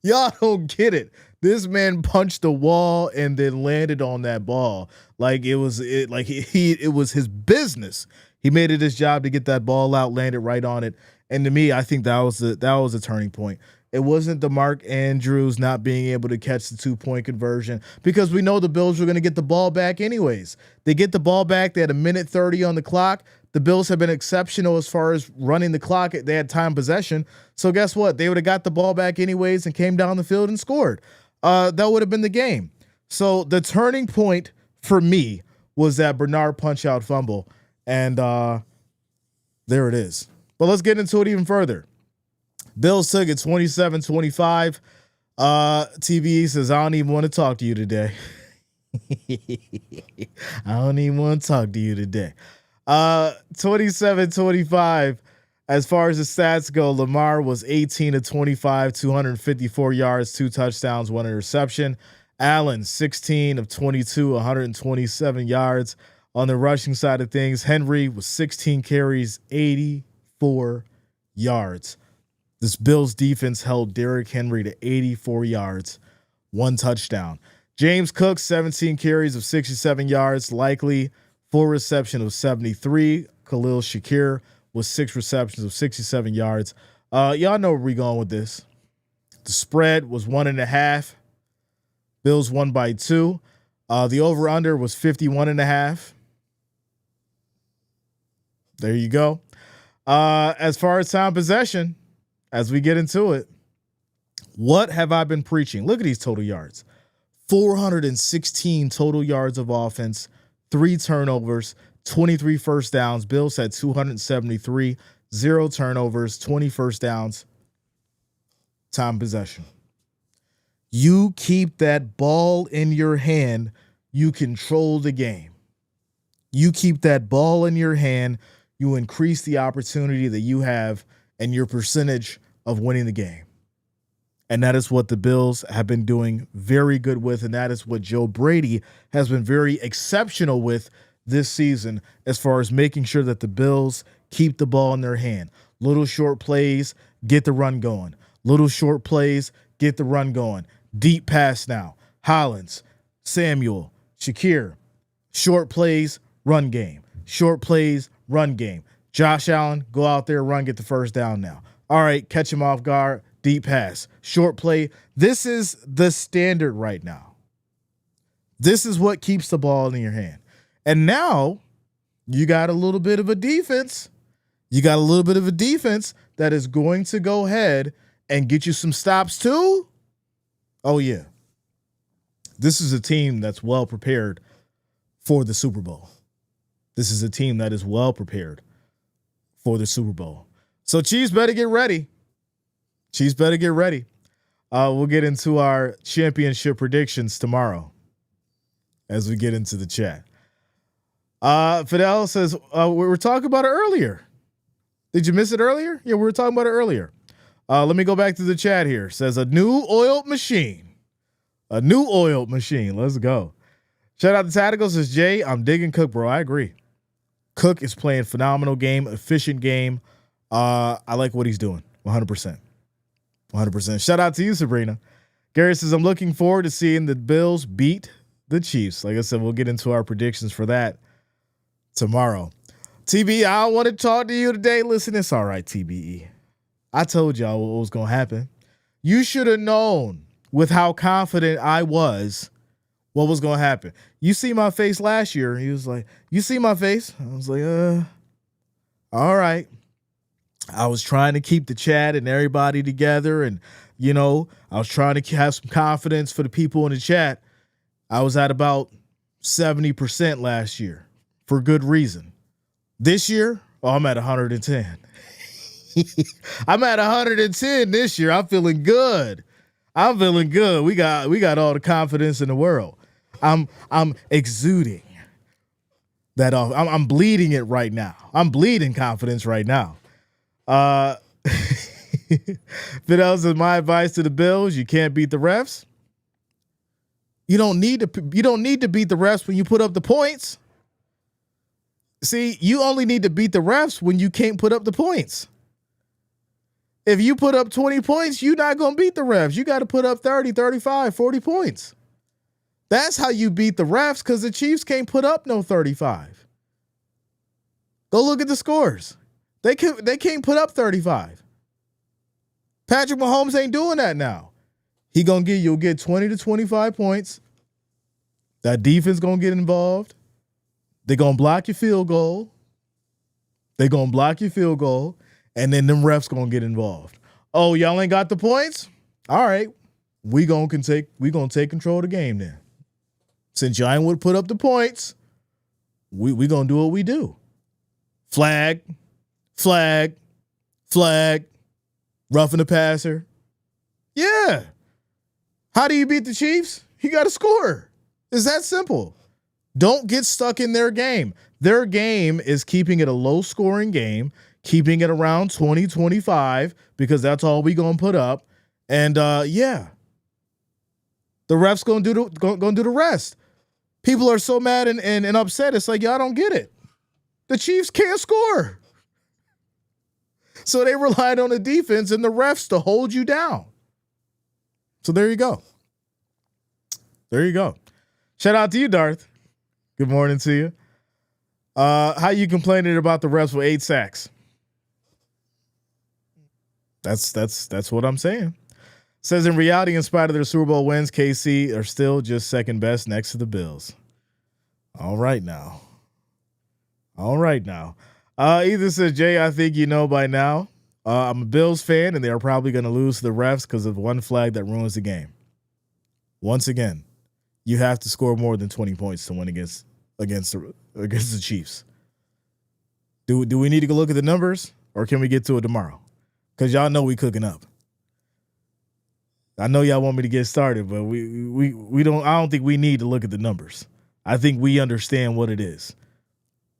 Y'all don't get it. This man punched the wall and then landed on that ball like it was his business. He made it his job to get that ball out, landed right on it. And to me, I think that was a turning point. It wasn't the Mark Andrews not being able to catch the 2-point conversion, because we know the Bills were going to get the ball back anyways. They get the ball back. They had 1:30 on the clock. The Bills have been exceptional as far as running the clock. They had time possession. So guess what? They would have got the ball back anyways and came down the field and scored. That would have been the game. So the turning point for me was that Bernard punch-out fumble. And there it is. But let's get into it even further. Bills took it 27-25. TBE says, I don't even want to talk to you today. I don't even want to talk to you today. 27-25. As far as the stats go, Lamar was 18-25, 254 yards, 2 touchdowns, 1 interception. Allen, 16-22, 127 yards. On the rushing side of things, Henry was 16 carries, 84 yards. This Bills defense held Derrick Henry to 84 yards, 1 touchdown. James Cook, 17 carries of 67 yards, likely 4 receptions of 73. Khalil Shakir was 6 receptions of 67 yards. Y'all know where we're going with this. The spread was 1.5. Bills won by 2. The over-under was 51.5. There you go. As far as time possession, as we get into it, what have I been preaching? Look at these total yards. 416 total yards of offense, 3 turnovers, 23 first downs. Bills had 273, 0 turnovers, 20 first downs. Time possession. You keep that ball in your hand, you control the game. You keep that ball in your hand, you increase the opportunity that you have and your percentage of winning the game. And that is what the Bills have been doing very good with, and that is what Joe Brady has been very exceptional with this season, as far as making sure that the Bills keep the ball in their hand. Little short plays, get the run going. Little short plays, get the run going. Deep pass now. Hollins, Samuel, Shakir. Short plays, run game. Short plays, run game. Josh Allen, go out there, run, get the first down now. All right, catch him off guard. Deep pass. Short play. This is the standard right now. This is what keeps the ball in your hand. And now you got a little bit of a defense. You got a little bit of a defense that is going to go ahead and get you some stops too. Oh, yeah. This is a team that's well prepared for the Super Bowl. This is a team that is well prepared for the Super Bowl. So Chiefs better get ready. Chiefs better get ready. We'll get into our championship predictions tomorrow as we get into the chat. Fidel says, we were talking about it earlier. Did you miss it earlier? Yeah, we were talking about it earlier. Let me go back to the chat here. Says a new oiled machine. A new oiled machine. Let's go. Shout out to Tactical. Says Jay, I'm digging Cook, bro. I agree. Cook is playing phenomenal game, efficient game. I like what he's doing. 100%. 100%. Shout out to you, Sabrina. Gary says, I'm looking forward to seeing the Bills beat the Chiefs. Like I said, we'll get into our predictions for that tomorrow. TBE, I don't want to talk to you today. Listen, it's all right, TBE. I told y'all what was going to happen. You should have known with how confident I was what was going to happen. You see my face last year. He was like, you see my face? I was like, all right. I was trying to keep the chat and everybody together. And, you know, I was trying to have some confidence for the people in the chat. I was at about 70% last year for good reason. This year, I'm at 110. I'm at 110 this year. I'm feeling good. I'm feeling good. We got all the confidence in the world. I'm exuding that off. I'm bleeding it right now. I'm bleeding confidence right now. Fidel says, my advice to the Bills: you can't beat the refs. You don't need to beat the refs when you put up the points. See, you only need to beat the refs when you can't put up the points. If you put up 20 points, you're not going to beat the refs. You got to put up 30, 35, 40 points. That's how you beat the refs, because the Chiefs can't put up no 35. Go look at the scores. They can't put up 35. Patrick Mahomes ain't doing that now. You'll get 20 to 25 points. That defense going to get involved. They're going to block your field goal. And then them refs going to get involved. Oh, y'all ain't got the points? All right. We going to take control of the game then. Since y'all ain't would put up the points, we going to do what we do. Flag, roughing the passer. Yeah. How do you beat the Chiefs? You got to score. It's that simple. Don't get stuck in their game. Their game is keeping it a low-scoring game, keeping it around 20, 25, because that's all we going to put up. And, yeah. The refs going to do the rest. People are so mad and upset. It's like, y'all don't get it. The Chiefs can't score. So they relied on the defense and the refs to hold you down. So there you go. Shout out to you, Darth. Good morning to you. How you complaining about the refs with 8 sacks? That's what I'm saying. Says in reality, in spite of their Super Bowl wins, KC are still just second best next to the Bills. All right now. Either says, Jay, I think you know by now. I'm a Bills fan, and they are probably going to lose to the refs because of one flag that ruins the game. Once again, you have to score more than 20 points to win against the Chiefs. Do we need to go look at the numbers, or can we get to it tomorrow? Because y'all know we cooking up. I know y'all want me to get started, but we don't. I don't think we need to look at the numbers. I think we understand what it is.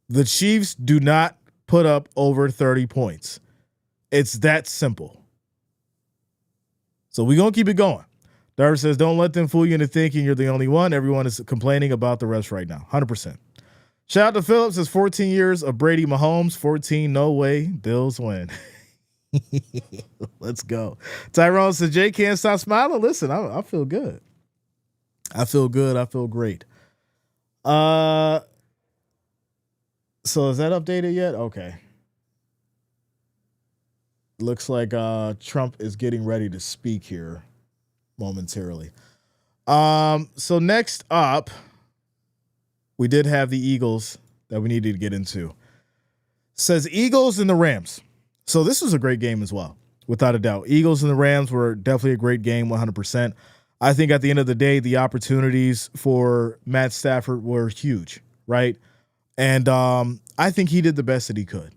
The Chiefs do not put up over 30 points. It's that simple. So we're going to keep it going. Darv says, don't let them fool you into thinking you're the only one. Everyone is complaining about the refs right now. 100%. Shout out to Phillips. Says 14 years of Brady Mahomes. 14, no way. Bills win. Let's go. Tyrone says Jay can't stop smiling. Listen, I feel good. I feel good. I feel great. So is that updated yet? Okay. Looks like Trump is getting ready to speak here momentarily. So next up, we did have the Eagles that we needed to get into. Says Eagles and the Rams. So this was a great game as well, without a doubt. Eagles and the Rams were definitely a great game, 100%. I think at the end of the day, the opportunities for Matt Stafford were huge, right? And I think he did the best that he could.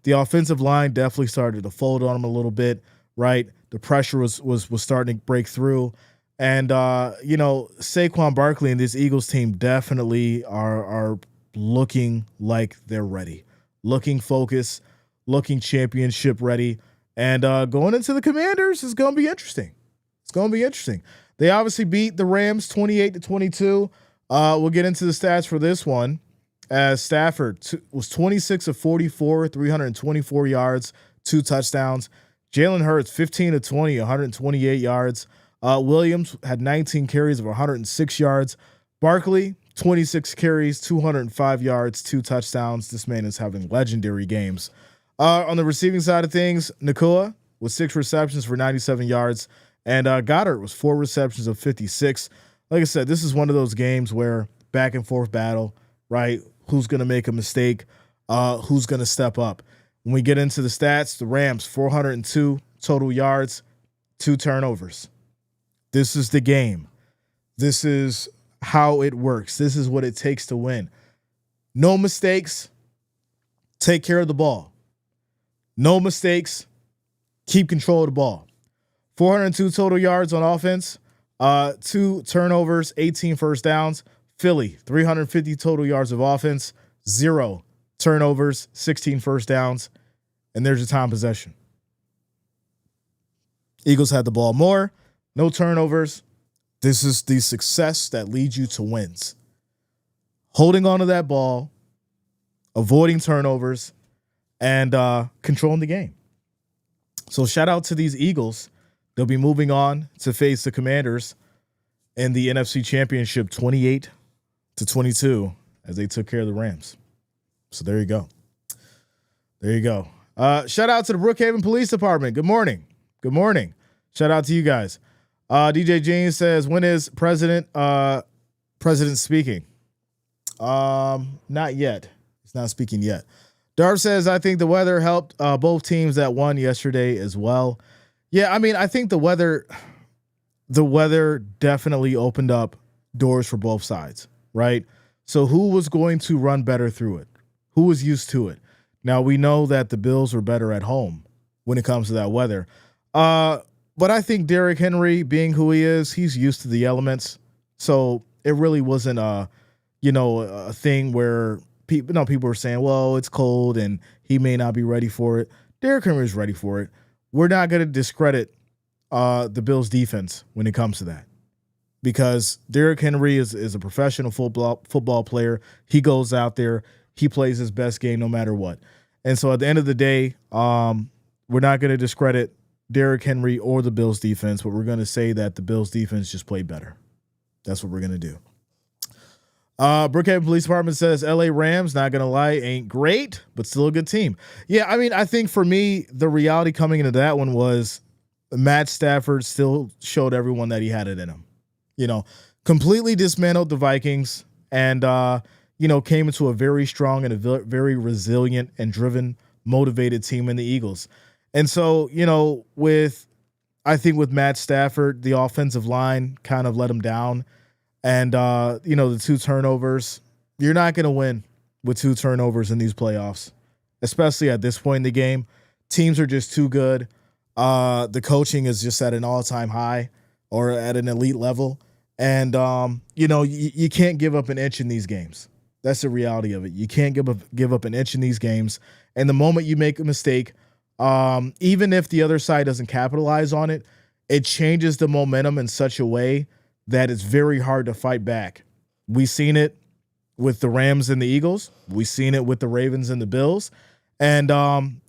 The offensive line definitely started to fold on him a little bit, right? The pressure was starting to break through. And, Saquon Barkley and this Eagles team definitely are looking like they're ready, looking focused, looking championship ready. And going into the Commanders is going to be interesting. It's going to be interesting. They obviously beat the Rams 28-22. We'll get into the stats for this one. As Stafford was 26 of 44, 324 yards, 2 touchdowns. Jalen Hurts, 15 of 20, 128 yards. Williams had 19 carries of 106 yards. Barkley, 26 carries, 205 yards, 2 touchdowns. This man is having legendary games. On the receiving side of things, Nakua with 6 receptions for 97 yards. And Goddard was 4 receptions of 56. Like I said, this is one of those games where back and forth battle, right? Who's going to make a mistake? Who's going to step up? When we get into the stats, the Rams, 402 total yards, 2 turnovers. This is the game. This is how it works. This is what it takes to win. No mistakes. Take care of the ball. No mistakes. Keep control of the ball. 402 total yards on offense. 2 turnovers, 18 first downs. Philly, 350 total yards of offense, 0 turnovers, 16 first downs, and there's your time possession. Eagles had the ball more, no turnovers. This is the success that leads you to wins. Holding on to that ball, avoiding turnovers, and controlling the game. So shout out to these Eagles. They'll be moving on to face the Commanders in the NFC Championship 28-22 as they took care of the Rams. So there you go. Shout out to the Brookhaven Police Department. Good morning. Shout out to you guys. DJ Jean says, when is President speaking? Not yet. He's not speaking yet. Darv says, I think the weather helped both teams that won yesterday as well. Yeah, I mean, I think the weather definitely opened up doors for both sides, right? So who was going to run better through it? Who was used to it? Now, we know that the Bills were better at home when it comes to that weather. But I think Derrick Henry, being who he is, he's used to the elements. So it really wasn't a thing where people were saying, well, it's cold and he may not be ready for it. Derrick Henry is ready for it. We're not going to discredit the Bills defense when it comes to that, because Derrick Henry is a professional football player. He goes out there, he plays his best game no matter what. And so at the end of the day, we're not going to discredit Derrick Henry or the Bills defense, but we're going to say that the Bills defense just played better. That's what we're going to do. Brookhaven Police Department says LA Rams, not going to lie, ain't great, but still a good team. Yeah, I mean, I think for me, the reality coming into that one was Matt Stafford still showed everyone that he had it in him. Completely dismantled the Vikings and, came into a very strong and a very resilient and driven, motivated team in the Eagles. And so, with Matt Stafford, the offensive line kind of let him down. And, the 2 turnovers, you're not going to win with 2 turnovers in these playoffs, especially at this point in the game. Teams are just too good. The coaching is just at an all-time high or at an elite level. And, you can't give up an inch in these games. That's the reality of it. You can't give up an inch in these games. And the moment you make a mistake, even if the other side doesn't capitalize on it, it changes the momentum in such a way that it's very hard to fight back. We've seen it with the Rams and the Eagles. We've seen it with the Ravens and the Bills. And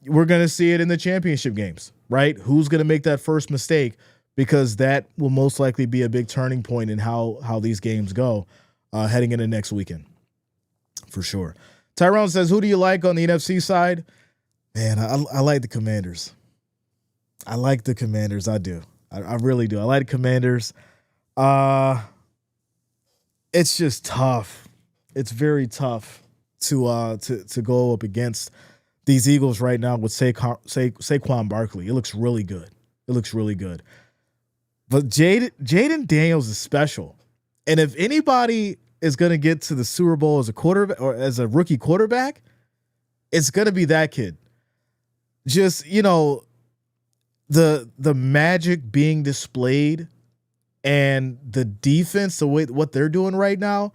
we're going to see it in the championship games, right? Who's going to make that first mistake? Because that will most likely be a big turning point in how these games go heading into next weekend, for sure. Tyrone says, who do you like on the NFC side? Man, I like the Commanders. I like the Commanders. I do. I really do. I like the Commanders. It's just tough. It's very tough to go up against these Eagles right now with Saquon Barkley. It looks really good. It looks really good. But Jaden Daniels is special. And if anybody is going to get to the Super Bowl as a quarterback or as a rookie quarterback, it's going to be that kid. Just, the magic being displayed and the defense, the way what they're doing right now.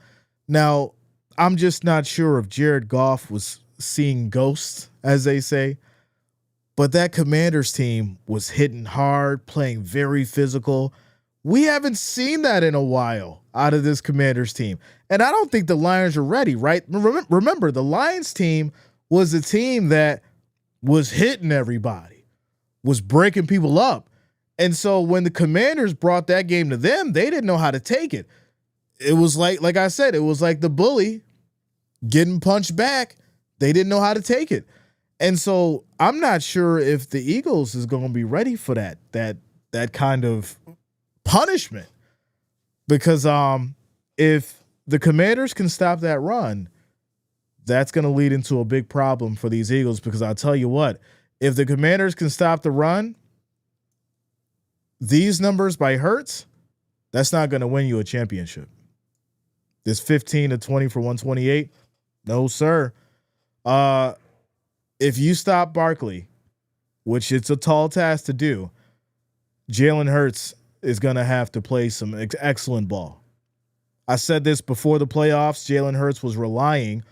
Now, I'm just not sure if Jared Goff was seeing ghosts, as they say, but that Commanders team was hitting hard, playing very physical. We haven't seen that in a while out of this Commanders team. And I don't think the Lions are ready, right? Remember, the Lions team was a team that was hitting everybody, was breaking people up. And so when the Commanders brought that game to them, they didn't know how to take it. It was like I said, it was like the bully getting punched back. They didn't know how to take it. And so I'm not sure if the Eagles is going to be ready for that kind of punishment. Because if the Commanders can stop that run, that's going to lead into a big problem for these Eagles. Because I'll tell you what, if the Commanders can stop the run, these numbers by Hurts, that's not going to win you a championship. This 15-20 for 128, no, sir. If you stop Barkley, which it's a tall task to do, Jalen Hurts is going to have to play some excellent ball. I said this before the playoffs. Jalen Hurts was relying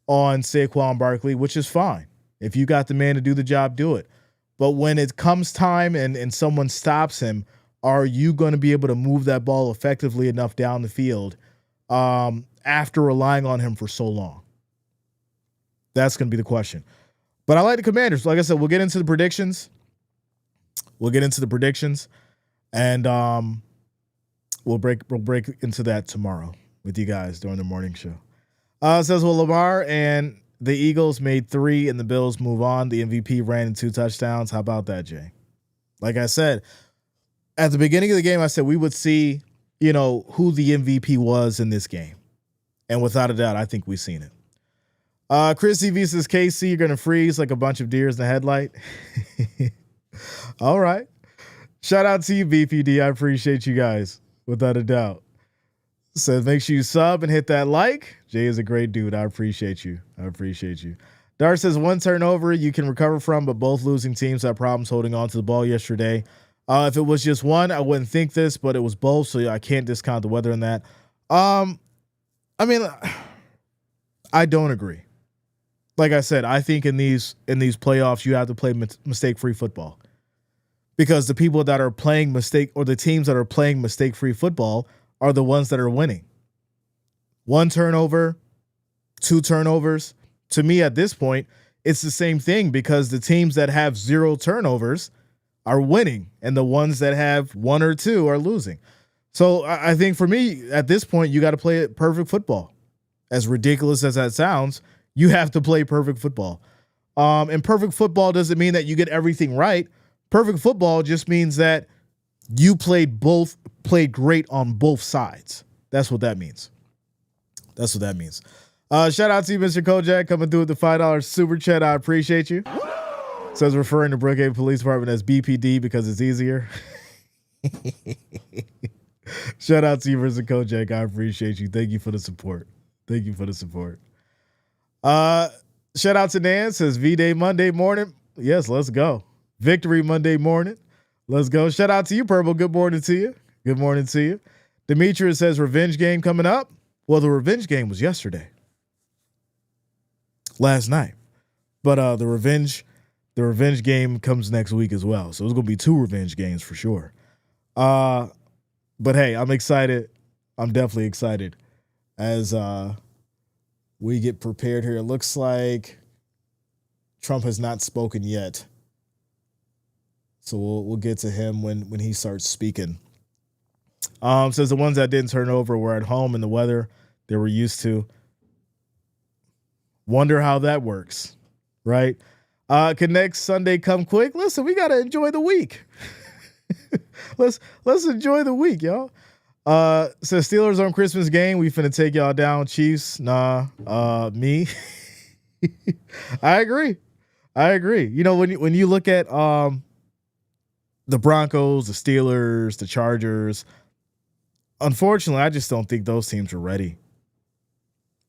on Saquon Barkley, which is fine. If you got the man to do the job, do it. But when it comes time and someone stops him, are you going to be able to move that ball effectively enough down the field after relying on him for so long? That's going to be the question. But I like the Commanders. Like I said, we'll get into the predictions. And we'll break into that tomorrow with you guys during the morning show. It says, well, Lamar and the Eagles made 3 and the Bills move on. The MVP ran in 2 touchdowns. How about that, Jay? Like I said, at the beginning of the game, I said we would see, who the MVP was in this game. And without a doubt, I think we've seen it. Chris EV says, KC, you're going to freeze like a bunch of deers in the headlight. All right. Shout out to you, BPD. I appreciate you guys, without a doubt. Says, make sure you sub and hit that like. Jay is a great dude. I appreciate you. Dar says, 1 turnover you can recover from, but both losing teams had problems holding on to the ball yesterday. If it was just one, I wouldn't think this, but it was both, so I can't discount the weather in that. I don't agree. Like I said, I think in these playoffs, you have to play mistake-free football, because the people that are playing the teams that are playing mistake-free football are the ones that are winning. 1 turnover, 2 turnovers. To me, at this point, it's the same thing, because the teams that have 0 turnovers are winning, and the ones that have 1 or 2 are losing. So I think for me, at this point, you got to play perfect football. As ridiculous as that sounds, you have to play perfect football. And perfect football doesn't mean that you get everything right. Perfect football just means that you played great on both sides. That's what that means. Shout out to you, Mr. Kojak, coming through with the $5 super chat. I appreciate you. Says referring to Brookhaven Police Department as BPD because it's easier. Shout out to you, Mr. Kojak. I appreciate you. Thank you for the support. Shout out to Nan. Says V-Day Monday morning. Yes, let's go. Victory Monday morning. Let's go. Shout out to you, Purple. Good morning to you. Demetrius says revenge game coming up. Well, the revenge game was last night. But the revenge game comes next week as well. So it's going to be 2 revenge games for sure. But hey, I'm excited. I'm definitely excited as we get prepared here. It looks like Trump has not spoken yet. So we'll get to him when he starts speaking. Says the ones that didn't turn over were at home in the weather they were used to. Wonder how that works, right? Can next Sunday come quick? Listen, we gotta enjoy the week. let's enjoy the week, y'all. Says Steelers on Christmas game. We finna take y'all down, Chiefs. Nah, me. I agree. You know, when you look at the Broncos, the Steelers, the Chargers, unfortunately, I just don't think those teams are ready.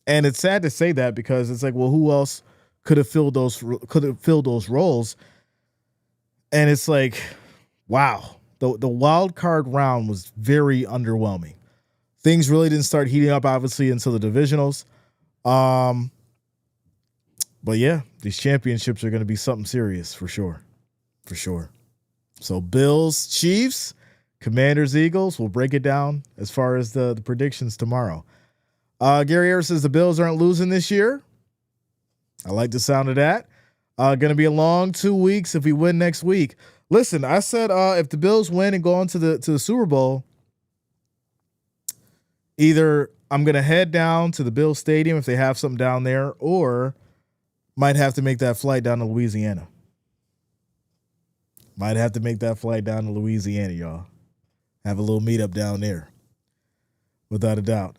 And it's sad to say that because it's like, well, who else could have filled those roles? And it's like, wow, the wild card round was very underwhelming. Things really didn't start heating up, obviously, until the divisionals. But yeah, these championships are going to be something serious for sure. So Bills, Chiefs, Commanders, Eagles. We'll break it down as far as the predictions tomorrow. Gary Ayers says the Bills aren't losing this year. I like the sound of that. Going to be a long 2 weeks if we win next week. Listen, I said if the Bills win and go on to the Super Bowl, either I'm going to head down to the Bills Stadium if they have something down there, or might have to make that flight down to Louisiana. Y'all. Have a little meetup down there. Without a doubt.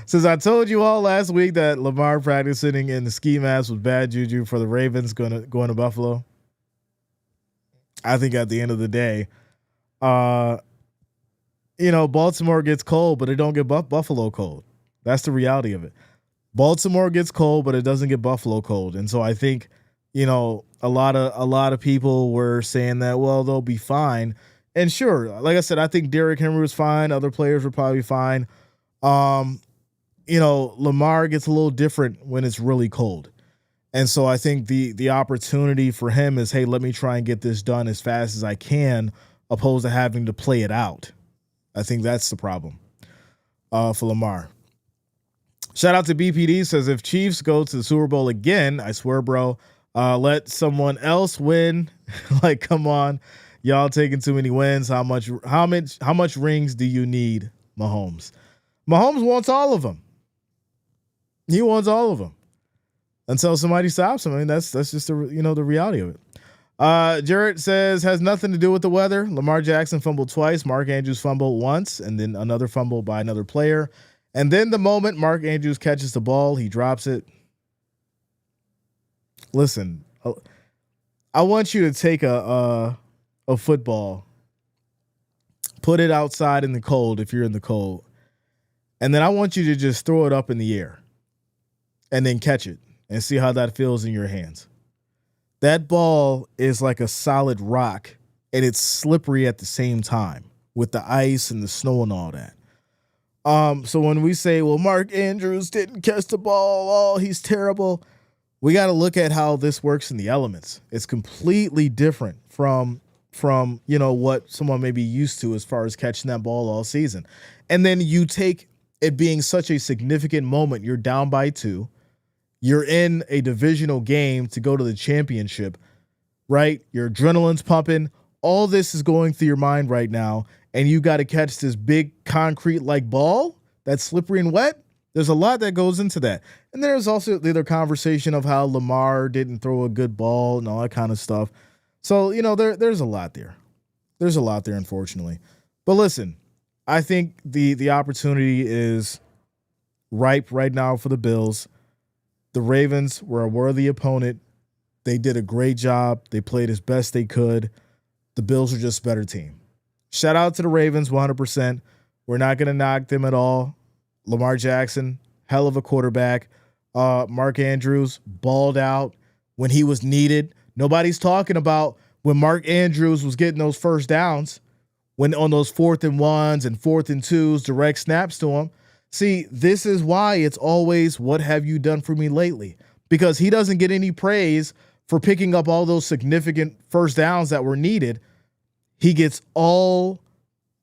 Since I told you all last week that Lamar practicing in the ski mask was bad juju for the Ravens going to Buffalo, I think at the end of the day, Baltimore gets cold, but it don't get Buffalo cold. That's the reality of it. Baltimore gets cold, but it doesn't get Buffalo cold. And so I think, a lot of people were saying that, well, they'll be fine. And sure, like I said, I think Derrick Henry was fine. Other players were probably fine. Lamar gets a little different when it's really cold. And so I think the opportunity for him is, hey, let me try and get this done as fast as I can, opposed to having to play it out. I think that's the problem for Lamar. Shout out to BPD, says if Chiefs go to the Super Bowl again, I swear, bro, let someone else win. Like, come on. Y'all taking too many wins. How much rings do you need, Mahomes? Mahomes wants all of them. He wants all of them until somebody stops him. I mean, that's just the reality of it. Jarrett says has nothing to do with the weather. Lamar Jackson fumbled twice. Mark Andrews fumbled once, and then another fumble by another player. And then the moment Mark Andrews catches the ball, he drops it. Listen, I want you to take a football, put it outside in the cold if you're in the cold, and then I want you to just throw it up in the air and then catch it and see how that feels in your hands. That ball is like a solid rock, and it's slippery at the same time with the ice and the snow and all that. So when we say, well, Mark Andrews didn't catch the ball, oh, he's terrible, we got to look at how this works in the elements. It's completely different from what someone may be used to as far as catching that ball all season. And then you take it being such a significant moment, you're down by 2, you're in a divisional game to go to the championship, right? Your adrenaline's pumping. All this is going through your mind right now, and you got to catch this big concrete-like ball that's slippery and wet. There's a lot that goes into that. And there's also the other conversation of how Lamar didn't throw a good ball and all that kind of stuff. So, there's a lot there. There's a lot there, unfortunately. But listen, I think the opportunity is ripe right now for the Bills. The Ravens were a worthy opponent. They did a great job. They played as best they could. The Bills are just a better team. Shout out to the Ravens 100%. We're not going to knock them at all. Lamar Jackson, hell of a quarterback. Mark Andrews balled out when he was needed. Nobody's talking about when Mark Andrews was getting those first downs, when on those 4th and 1s and 4th and 2s, direct snaps to him. See, this is why it's always, what have you done for me lately? Because he doesn't get any praise for picking up all those significant first downs that were needed. He gets all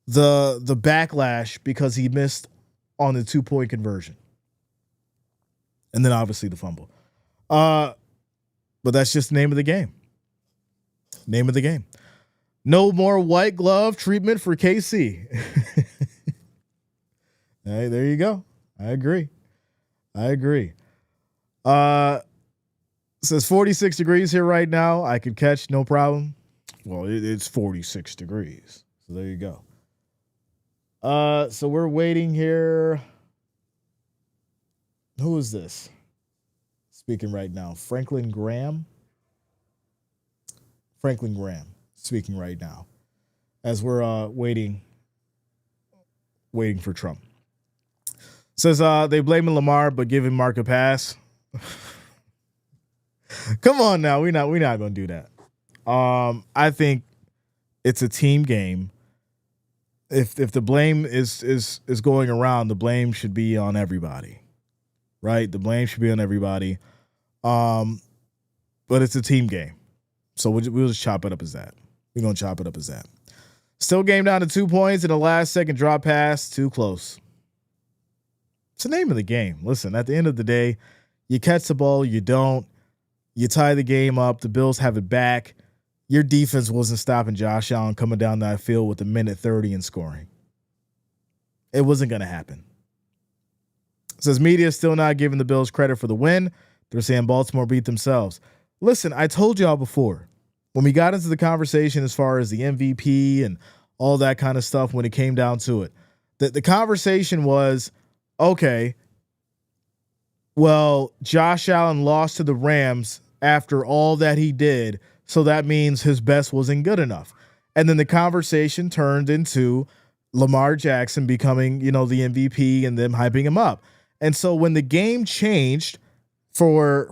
the backlash because he missed on the 2-point conversion. And then obviously the fumble. But that's just the name of the game. Name of the game. No more white glove treatment for KC. Hey, there you go. I agree. Says 46 degrees here right now. I could catch no problem. Well, it's 46 degrees. So there you go. So we're waiting here. Who is this? Speaking right now. Franklin Graham speaking right now. As we're waiting for Trump. Says they blaming Lamar but giving Mark a pass. Come on now, we're not gonna do that. I think it's a team game. If the blame is going around, the blame should be on everybody, right? The blame should be on everybody. But it's a team game, so we'll just chop it up as that. We're gonna chop it up as that. Still game down to 2 points in the last second drop pass, too close. It's the name of the game. Listen, at the end of the day, you catch the ball, you don't. You tie the game up. The Bills have it back. Your defense wasn't stopping Josh Allen coming down that field with a minute 30 and scoring. It wasn't going to happen. It says media is still not giving the Bills credit for the win. They're saying Baltimore beat themselves. Listen, I told y'all before, when we got into the conversation as far as the MVP and all that kind of stuff when it came down to it, the conversation was, okay, well, Josh Allen lost to the Rams after all that he did, so that means his best wasn't good enough. And then the conversation turned into Lamar Jackson becoming, the MVP and them hyping him up. And so when the game changed for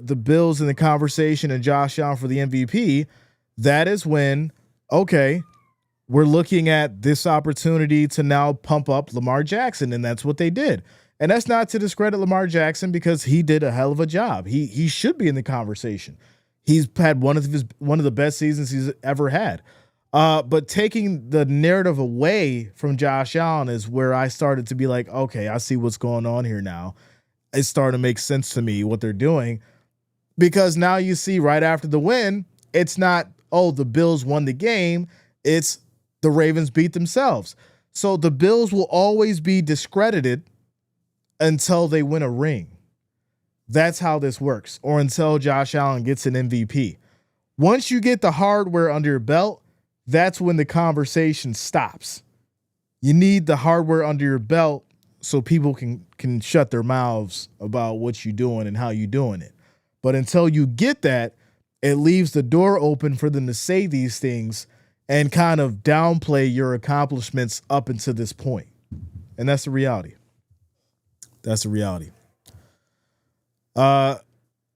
the Bills in the conversation and Josh Allen for the MVP, that is when, okay, we're looking at this opportunity to now pump up Lamar Jackson, and that's what they did. And that's not to discredit Lamar Jackson because he did a hell of a job. He should be in the conversation. He's had one of the best seasons he's ever had. But taking the narrative away from Josh Allen is where I started to be like, okay, I see what's going on here now. It's starting to make sense to me what they're doing, because now you see right after the win, it's not, oh, the Bills won the game. It's the Ravens beat themselves. So the Bills will always be discredited until they win a ring. That's how this works. Or until Josh Allen gets an MVP. Once you get the hardware under your belt, that's when the conversation stops. You need the hardware under your belt so people can shut their mouths about what you're doing and how you're doing it. But until you get that, it leaves the door open for them to say these things and kind of downplay your accomplishments up until this point. And that's the reality. That's the reality.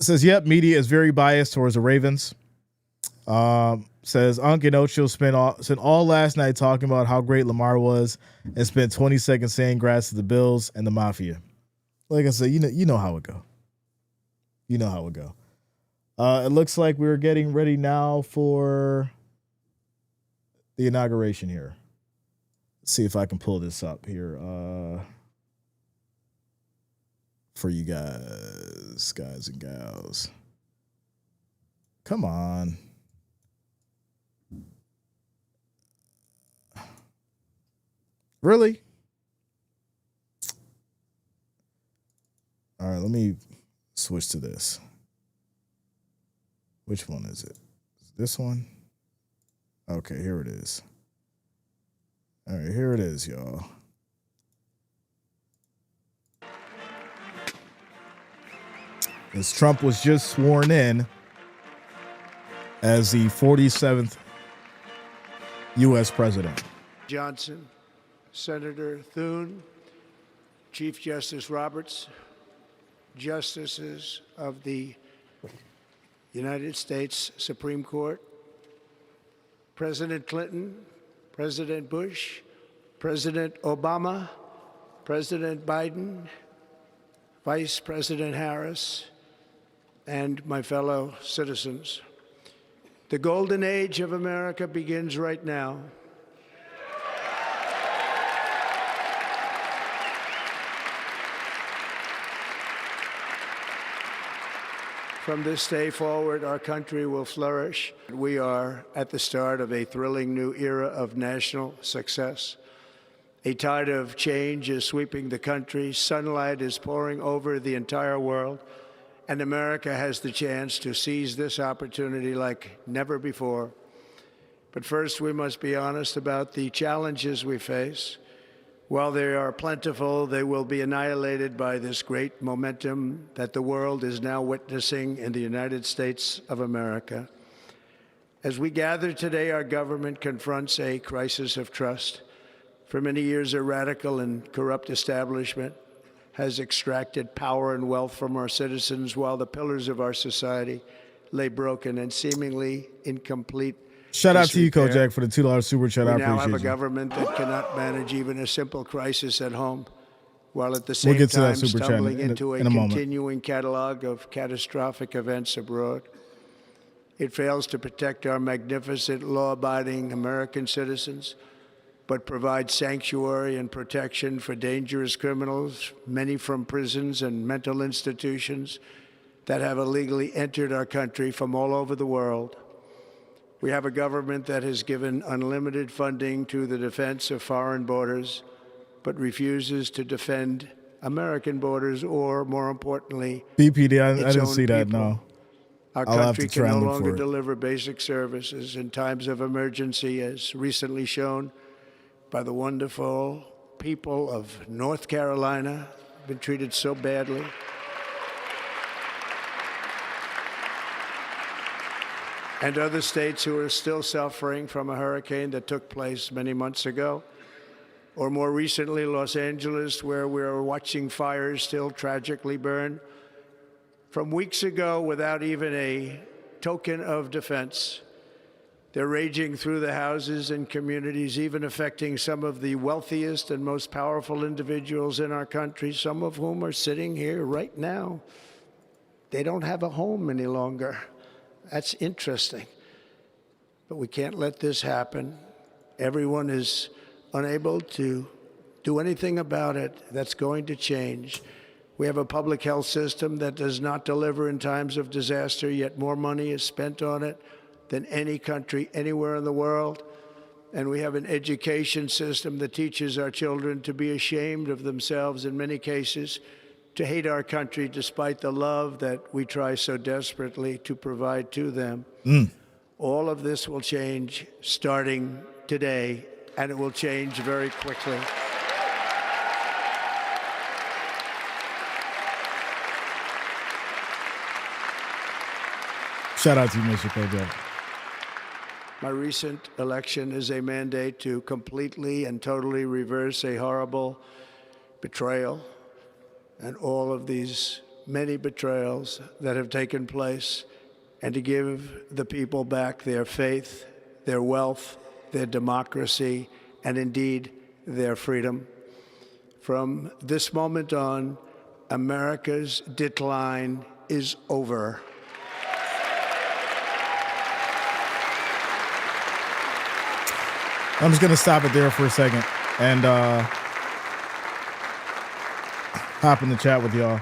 Says, yep, media is very biased towards the Ravens. Says, Unc and Ocho spent all last night talking about how great Lamar was and spent 20 seconds saying grass to the Bills and the Mafia. Like I said, you know how it go. You know how it go. It looks like we're getting ready now for the inauguration here. Let's see if I can pull this up here. For you guys and gals. Come on. Really? All right, let me switch to this. Which one is it? This one? Okay, here it is. All right, here it is, y'all. As Trump was just sworn in as the 47th U.S. president. Johnson, Senator Thune, Chief Justice Roberts, Justices of the United States Supreme Court, President Clinton, President Bush, President Obama, President Biden, Vice President Harris, and my fellow citizens. The golden age of America begins right now. From this day forward, our country will flourish. We are at the start of a thrilling new era of national success. A tide of change is sweeping the country. Sunlight is pouring over the entire world. And America has the chance to seize this opportunity like never before. But first, we must be honest about the challenges we face. While they are plentiful, they will be annihilated by this great momentum that the world is now witnessing in the United States of America. As we gather today, our government confronts a crisis of trust. For many years, a radical and corrupt establishment has extracted power and wealth from our citizens while the pillars of our society lay broken and seemingly incomplete. Shout out to you, Kojak, for the $2 super chat. I We now appreciate have a you. government that cannot manage even a simple crisis at home, while at the same We'll get to time that super chat stumbling in into a a moment. continuing catalog of catastrophic events abroad. It fails to protect our magnificent, law-abiding American citizens, but provides sanctuary and protection for dangerous criminals, many from prisons and mental institutions that have illegally entered our country from all over the world. We have a government that has given unlimited funding to the defense of foreign borders, but refuses to defend American borders or, more importantly, BPD, I its didn't own see that, people. no. Our I'll have country to try can no and look longer for it. deliver basic services in times of emergency, as recently shown by the wonderful people of North Carolina, been treated so badly. And other states who are still suffering from a hurricane that took place many months ago. Or more recently, Los Angeles, where we're watching fires still tragically burn. From weeks ago, without even a token of defense, they're raging through the houses and communities, even affecting some of the wealthiest and most powerful individuals in our country, some of whom are sitting here right now. They don't have a home any longer. That's interesting. But we can't let this happen. Everyone is unable to do anything about it. That's going to change. We have a public health system that does not deliver in times of disaster, yet more money is spent on it than any country anywhere in the world. And we have an education system that teaches our children to be ashamed of themselves in many cases, to hate our country despite the love that we try so desperately to provide to them. All of this will change starting today, and it will change very quickly. Shout out to you, Mr. Kojak. My recent election is a mandate to completely and totally reverse a horrible betrayal and all of these many betrayals that have taken place, and to give the people back their faith, their wealth, their democracy, and indeed their freedom. From this moment on, America's decline is over. I'm just going to stop it there for a second and hop in the chat with y'all.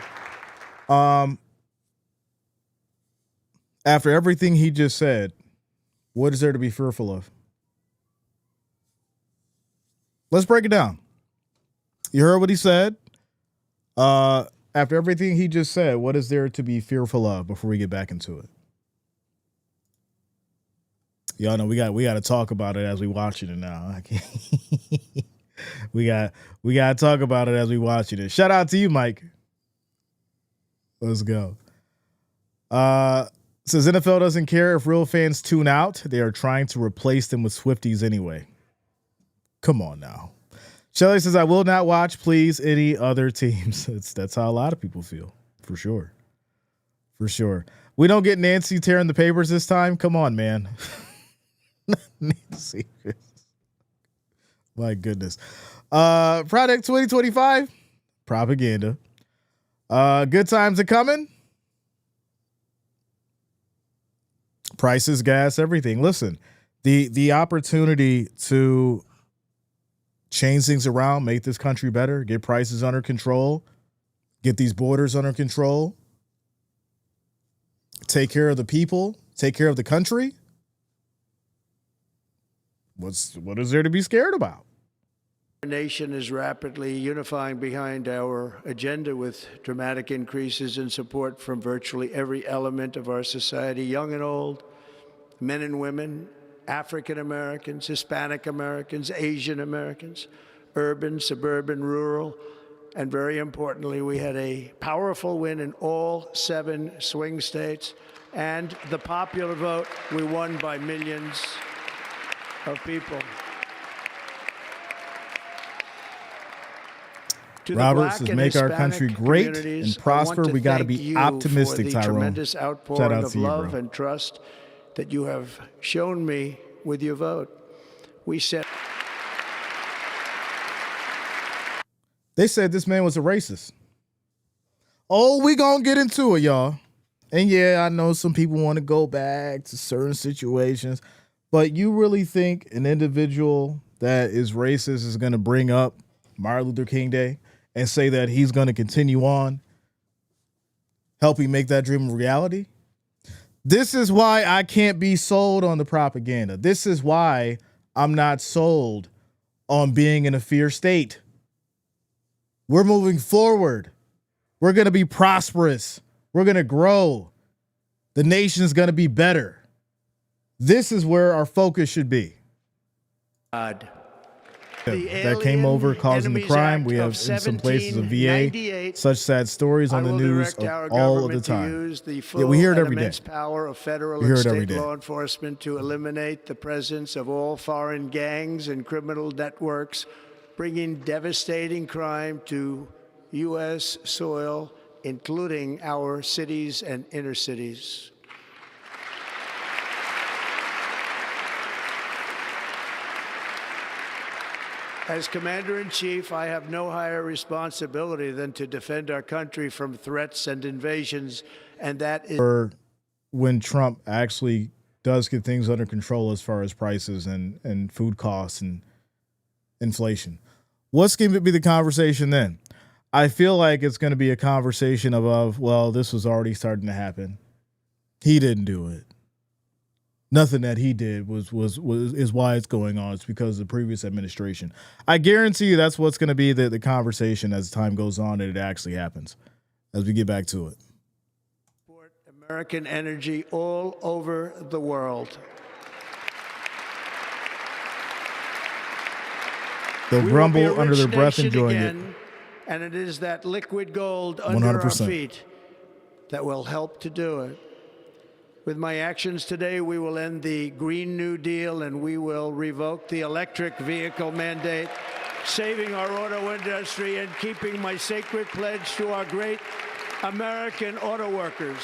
After everything he just said, what is there to be fearful of? Let's break it down. You heard what he said. After everything he just said, what is there to be fearful of before we get back into it? Y'all know we got to talk about it as we watching it now. I can't. we got to talk about it as we watching it. Shout out to you, Mike. Let's go. Says NFL doesn't care if real fans tune out. They are trying to replace them with Swifties anyway. Come on now. Shelly says, I will not watch, please, any other teams. That's how a lot of people feel, for sure. For sure. We don't get Nancy tearing the papers this time. Come on, man. Nancy. My goodness. Product 2025. Propaganda. Good times are coming. Prices, gas, everything. Listen, the opportunity to change things around, make this country better, get prices under control, get these borders under control. take care of the people, take care of the country. What is there to be scared about? Our nation is rapidly unifying behind our agenda with dramatic increases in support from virtually every element of our society, young and old, men and women, African Americans, Hispanic Americans, Asian Americans, urban, suburban, rural, and very importantly, we had a powerful win in all 7 swing states, and the popular vote, we won by millions of people. To the Robert Black says, and make our Hispanic country great and communities, I prosper. want to We got to thank be you optimistic, for the Tyrone. tremendous Shout outpouring out of to you, love bro. and trust that you have shown me with your vote. We said. They said this man was a racist. Oh, we gonna get into it, y'all. And yeah, I know some people want to go back to certain situations, but you really think an individual that is racist is going to bring up Martin Luther King Day and say that he's going to continue on helping make that dream a reality? This is why I can't be sold on the propaganda. This is why I'm not sold on being in a fear state. We're moving forward. We're going to be prosperous. We're going to grow. The nation is going to be better. This is where our focus should be. God. That came over causing the crime. We have in some places a VA. Such sad stories on the news all of the time. Yeah, we hear it every day. Power of federal We hear and it every state day. law enforcement to eliminate the presence of all foreign gangs and criminal networks, bringing devastating crime to U.S. soil, including our cities and inner cities. As Commander-in-Chief, I have no higher responsibility than to defend our country from threats and invasions, and that is... Or when Trump actually does get things under control as far as prices and food costs and inflation. What's going to be the conversation then? I feel like it's going to be a conversation of, well, this was already starting to happen. He didn't do it. Nothing that he did is why it's going on. It's because of the previous administration. I guarantee you that's what's going to be the conversation as time goes on and it actually happens as we get back to it. Support American energy all over the world. They'll grumble under their breath enjoying it. And it is that liquid gold under 100%. our feet that will help to do it. With my actions today, we will end the Green New Deal and we will revoke the electric vehicle mandate, saving our auto industry and keeping my sacred pledge to our great American auto workers.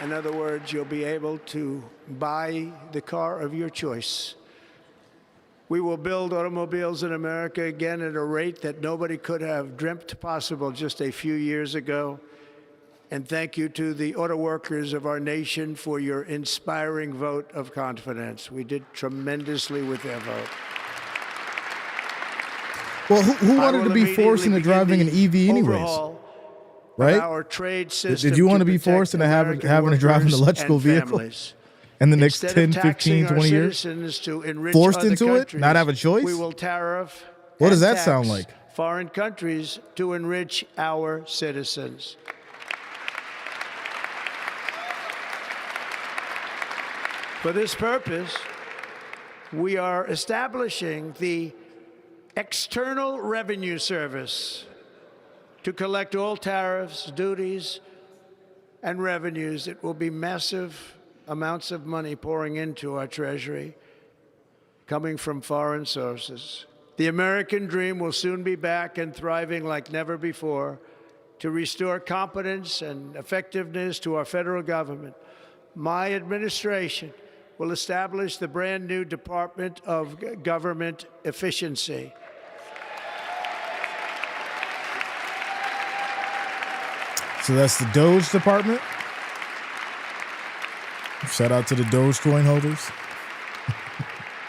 In other words, you'll be able to buy the car of your choice. We will build automobiles in America again at a rate that nobody could have dreamt possible just a few years ago. And thank you to the auto workers of our nation for your inspiring vote of confidence. We did tremendously with their vote. Well, who wanted to be forced into driving an EV anyways? Right? Our trade system. Did you want to be forced into having to drive an electrical vehicle in the next 10, 15, 20 years? Forced into it? Not have a choice? We will tariff. What does that sound like? Foreign countries to enrich our citizens. For this purpose, we are establishing the External Revenue Service to collect all tariffs, duties, and revenues. It will be massive amounts of money pouring into our treasury, coming from foreign sources. The American dream will soon be back and thriving like never before to restore competence and effectiveness to our federal government. My administration will establish the brand new Department of Government Efficiency. So that's the Doge Department. Shout out to the Dogecoin holders.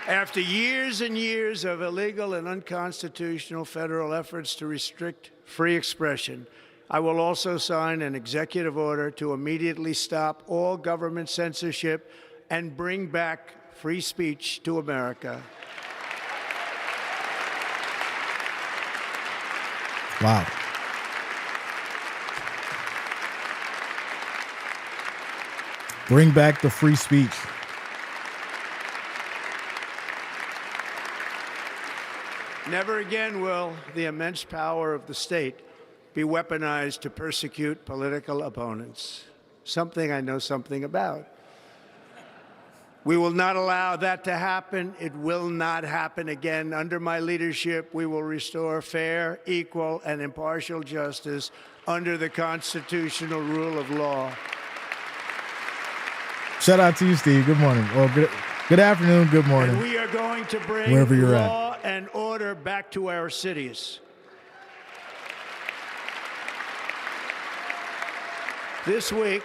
After years and years of illegal and unconstitutional federal efforts to restrict free expression, I will also sign an executive order to immediately stop all government censorship and bring back free speech to America. Wow. Bring back the free speech. Never again will the immense power of the state be weaponized to persecute political opponents, something I know something about. We will not allow that to happen. It will not happen again. Under my leadership, we will restore fair, equal, and impartial justice under the constitutional rule of law. Shout out to you, Steve. Good morning. Or good afternoon, good morning. And we are going to bring Wherever you're law and order back to our cities. This week,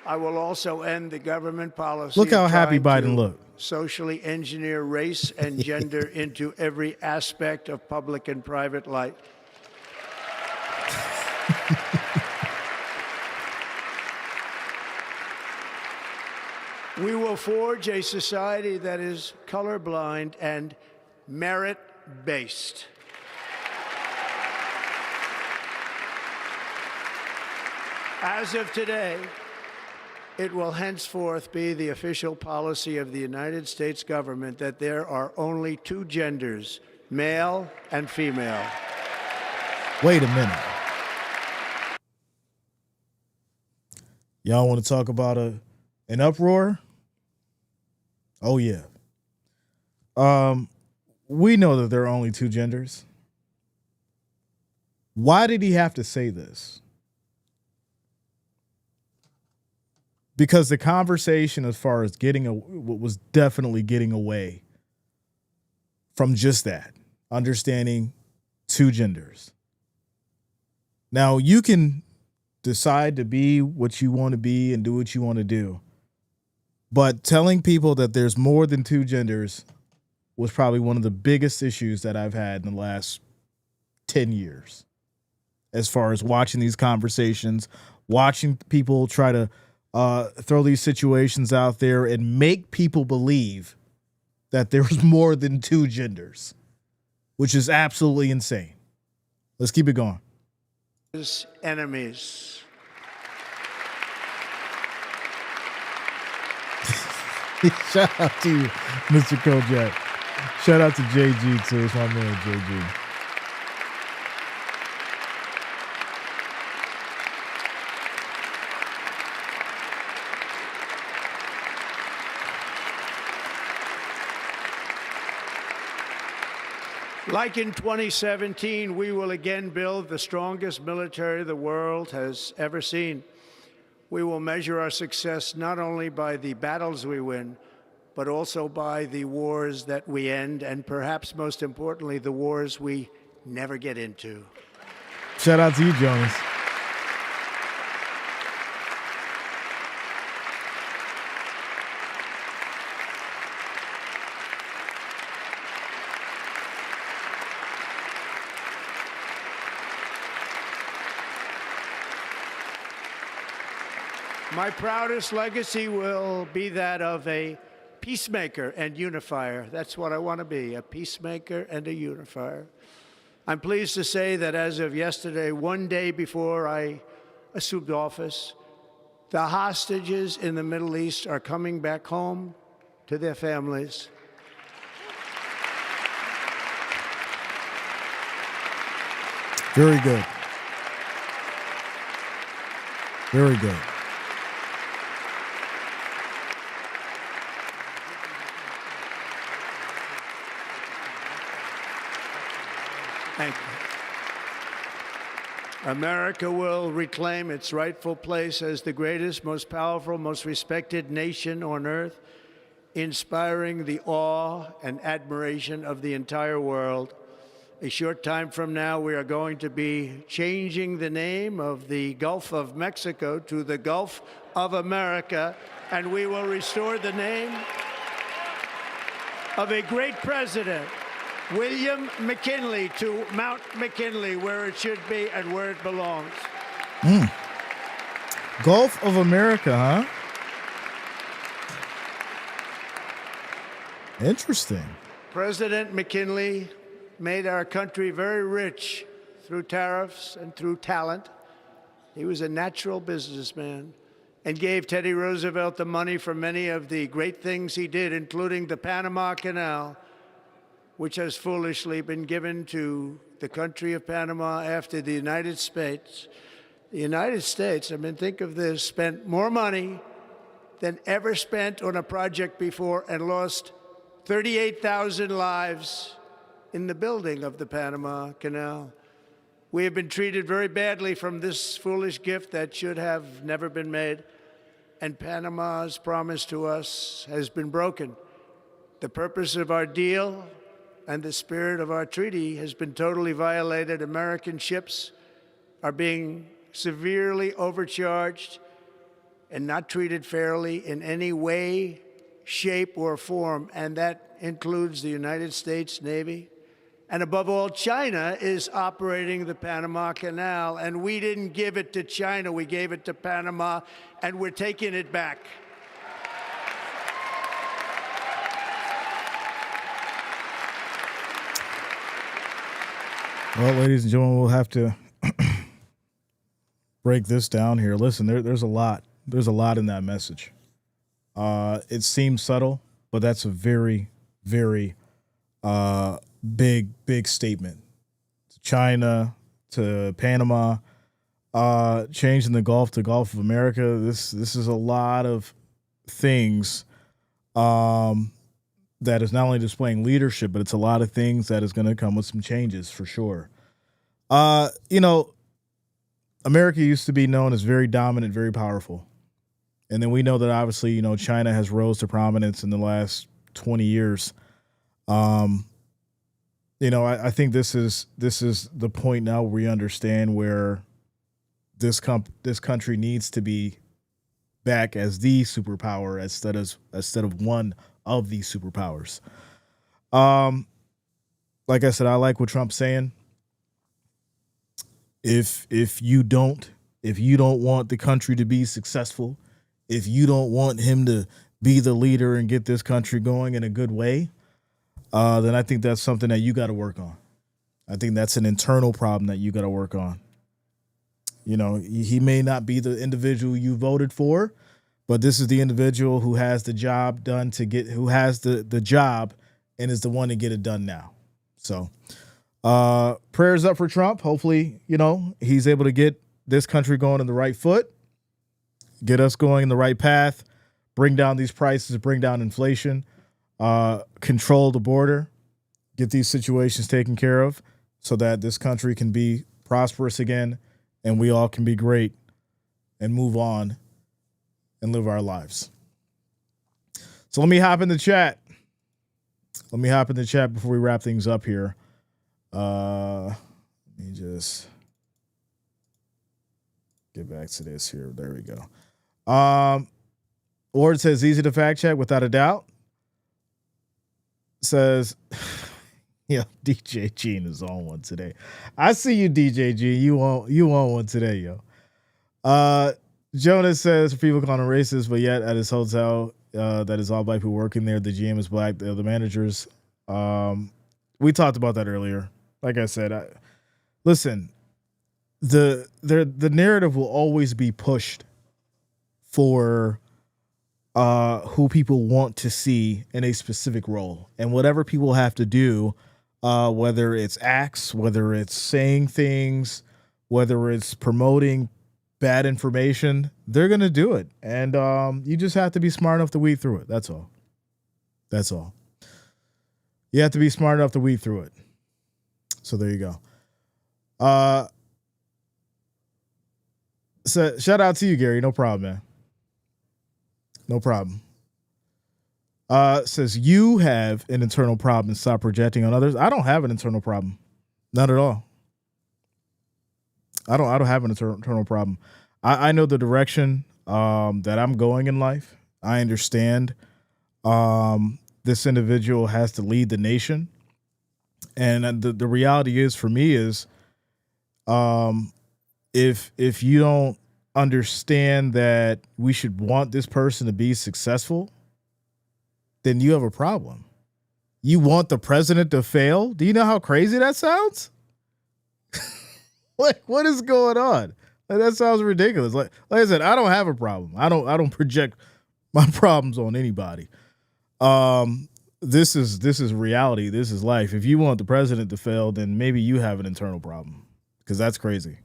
I will also end the government policy. Look how of happy trying Biden to looked. socially engineer race and gender into every aspect of public and private life. We will forge a society that is colorblind and merit-based. As of today, it will henceforth be the official policy of the United States government that there are only two genders, male and female. Wait a minute. Y'all want to talk about an uproar? Oh, yeah. We know that there are only two genders. Why did he have to say this? Because the conversation as far as was definitely getting away from just that, understanding two genders. Now, you can decide to be what you want to be and do what you want to do. But telling people that there's more than two genders was probably one of the biggest issues that I've had in the last 10 years. As far as watching these conversations, watching people try to throw these situations out there and make people believe that there's more than two genders, which is absolutely insane. Let's keep it going. Enemies. Shout out to you, Mr. Kojak. Shout out to JG, too. It's my man, JG. Like in 2017, we will again build the strongest military the world has ever seen. We will measure our success not only by the battles we win, but also by the wars that we end, and perhaps most importantly, the wars we never get into. Shout out to you, Jonas. My proudest legacy will be that of a peacemaker and unifier. That's what I want to be, a peacemaker and a unifier. I'm pleased to say that as of yesterday, one day before I assumed office, the hostages in the Middle East are coming back home to their families. Very good. Very good. Thank you. America will reclaim its rightful place as the greatest, most powerful, most respected nation on earth, inspiring the awe and admiration of the entire world. A short time from now, we are going to be changing the name of the Gulf of Mexico to the Gulf of America, and we will restore the name of a great president, William McKinley, to Mount McKinley, where it should be and where it belongs. Gulf of America, huh? Interesting. President McKinley made our country very rich through tariffs and through talent. He was a natural businessman and gave Teddy Roosevelt the money for many of the great things he did, including the Panama Canal, which has foolishly been given to the country of Panama after the United States. The United States, I mean, think of this, spent more money than ever spent on a project before and lost 38,000 lives in the building of the Panama Canal. We have been treated very badly from this foolish gift that should have never been made, and Panama's promise to us has been broken. The purpose of our deal and the spirit of our treaty has been totally violated. American ships are being severely overcharged and not treated fairly in any way, shape, or form, and that includes the United States Navy. And above all, China is operating the Panama Canal, and we didn't give it to China, we gave it to Panama, and we're taking it back. Well, ladies and gentlemen, we'll have to break this down here. Listen, there's a lot. There's a lot in that message. It seems subtle, but that's a very, very big statement. To China, to Panama, changing the Gulf to Gulf of America. This is a lot of things that is not only displaying leadership, but it's a lot of things that is going to come with some changes for sure. America used to be known as very dominant, very powerful. And then we know that obviously, China has rose to prominence in the last 20 years. I think this is the point now where we understand where this country needs to be back as the superpower instead of one of these superpowers. Like I said, I like what Trump's saying. If you don't want the country to be successful, if you don't want him to be the leader and get this country going in a good way, then I think that's something that you got to work on. I think that's an internal problem that you got to work on. He may not be the individual you voted for, but this is the individual who has the job done who has the job and is the one to get it done now. So prayers up for Trump. Hopefully, he's able to get this country going in the right foot, get us going in the right path, bring down these prices, bring down inflation, control the border, get these situations taken care of so that this country can be prosperous again and we all can be great and move on and live our lives. So let me hop in the chat. Before we wrap things up here. Let me just get back to this here. There we go. Ward says easy to fact check without a doubt. Says, DJ Gene is on one today. I see you, DJ Gene. You on one today, yo. Jonas says people call him racist, but yet at his hotel, that is all black people working there. The GM is black. The managers. We talked about that earlier. Like I said, listen. The narrative will always be pushed for who people want to see in a specific role, and whatever people have to do, whether it's acts, whether it's saying things, whether it's promoting bad information, they're going to do it. And you just have to be smart enough to weed through it. That's all. You have to be smart enough to weed through it. So there you go. So shout out to you, Gary. No problem, man. No problem. Says you have an internal problem and stop projecting on others. I don't have an internal problem. Not at all. I don't have an internal problem. I know the direction that I'm going in life. I understand this individual has to lead the nation. And the reality is for me is if you don't understand that we should want this person to be successful, then you have a problem. You want the president to fail? Do you know how crazy that sounds? What is going on? That sounds ridiculous. Like I said, I don't have a problem. I don't project my problems on anybody. This is reality. This is life. If you want the president to fail, then maybe you have an internal problem, because that's crazy.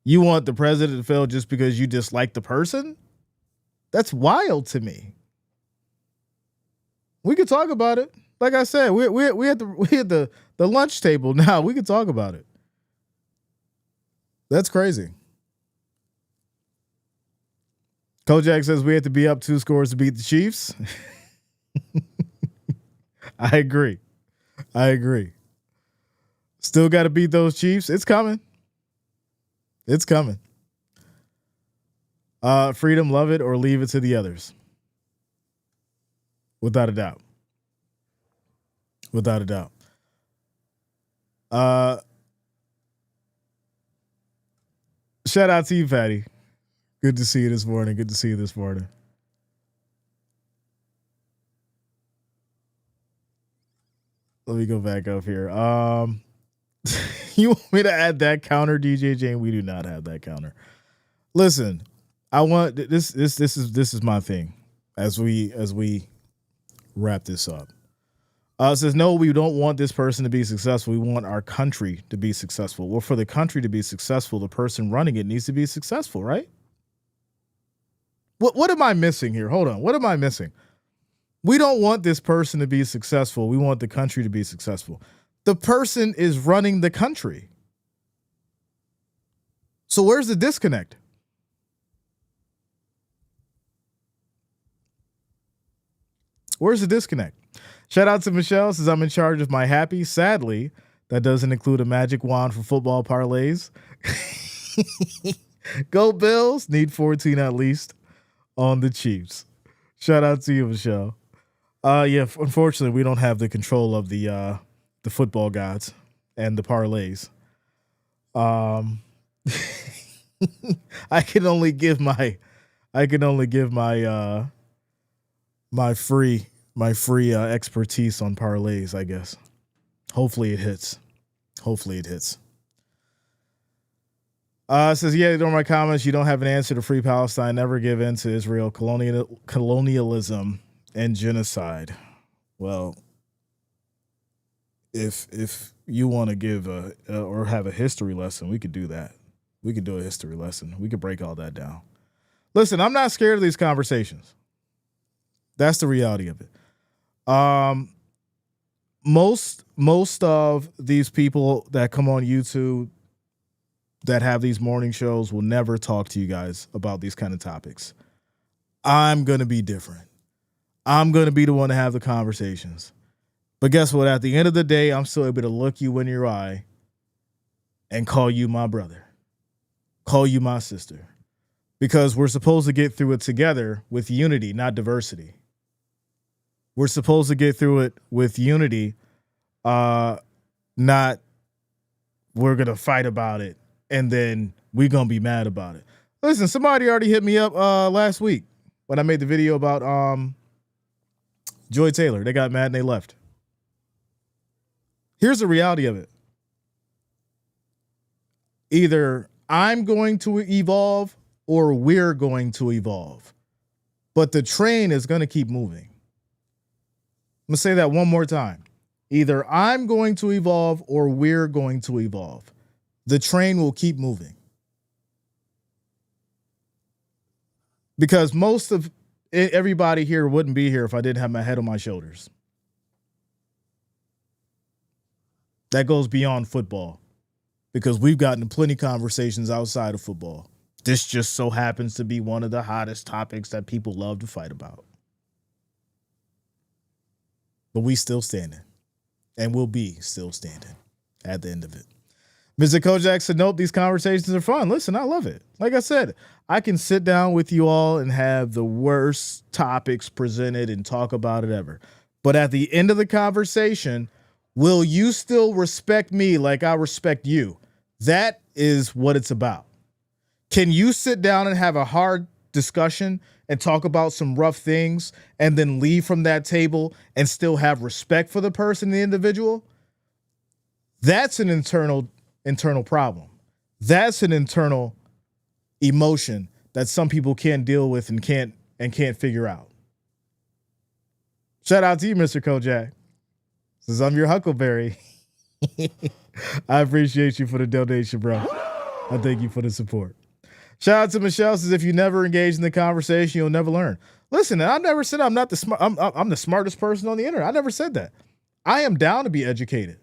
You want the president to fail just because you dislike the person? That's wild to me. We could talk about it. Like I said, we at the lunch table now. We could talk about it. That's crazy. Kojak says we have to be up 2 scores to beat the Chiefs. I agree. Still got to beat those Chiefs. It's coming. Freedom, love it or leave it to the others. Without a doubt. Shout out to you, Patty. Good to see you this morning. Let me go back up here. You want me to add that counter, DJ Jane? We do not have that counter. Listen, I want this is my thing as we wrap this up. It says, no, we don't want this person to be successful. We want our country to be successful. Well, for the country to be successful, the person running it needs to be successful, right? What am I missing here? Hold on. What am I missing? We don't want this person to be successful. We want the country to be successful. The person is running the country. So where's the disconnect? Shout out to Michelle, says I'm in charge of my happy. Sadly, that doesn't include a magic wand for football parlays. Go Bills. Need 14 at least on the Chiefs. Shout out to you, Michelle. Yeah, unfortunately, we don't have the control of the football gods and the parlays. I can only give my free expertise on parlays, I guess. Hopefully it hits. It says, yeah, during my comments, you don't have an answer to free Palestine. Never give in to Israel colonialism and genocide. Well, if you want to give or have a history lesson, we could do that. We could do a history lesson. We could break all that down. Listen, I'm not scared of these conversations. That's the reality of it. Most of these people that come on YouTube that have these morning shows will never talk to you guys about these kind of topics. I'm going to be different. I'm going to be the one to have the conversations. But guess what? At the end of the day, I'm still able to look you in your eye and call you my brother, call you my sister, because we're supposed to get through it together with unity, not diversity. We're supposed to get through it with unity, not we're going to fight about it and then we're going to be mad about it. Listen, somebody already hit me up last week when I made the video about Joy Taylor. They got mad and they left. Here's the reality of it. Either I'm going to evolve or we're going to evolve. But the train is going to keep moving. I'm going to say that one more time. Either I'm going to evolve or we're going to evolve. The train will keep moving. Because most of everybody here wouldn't be here if I didn't have my head on my shoulders. That goes beyond football. Because we've gotten plenty of conversations outside of football. This just so happens to be one of the hottest topics that people love to fight about. But we still standing. And we'll be still standing at the end of it. Mr. Kojak said, nope, these conversations are fun. Listen, I love it. Like I said, I can sit down with you all and have the worst topics presented and talk about it ever. But at the end of the conversation, will you still respect me like I respect you? That is what it's about. Can you sit down and have a hard discussion and talk about some rough things and then leave from that table and still have respect for the person, the individual? That's an internal problem. That's an internal emotion that some people can't deal with and can't figure out. Shout out to you, Mr. Kojak. Says I'm your Huckleberry. I appreciate you for the donation, bro. I thank you for the support. Shout out to Michelle. Says if you never engage in the conversation, you'll never learn. Listen, I never said I'm not the smart. I'm the smartest person on the internet. I never said that. I am down to be educated.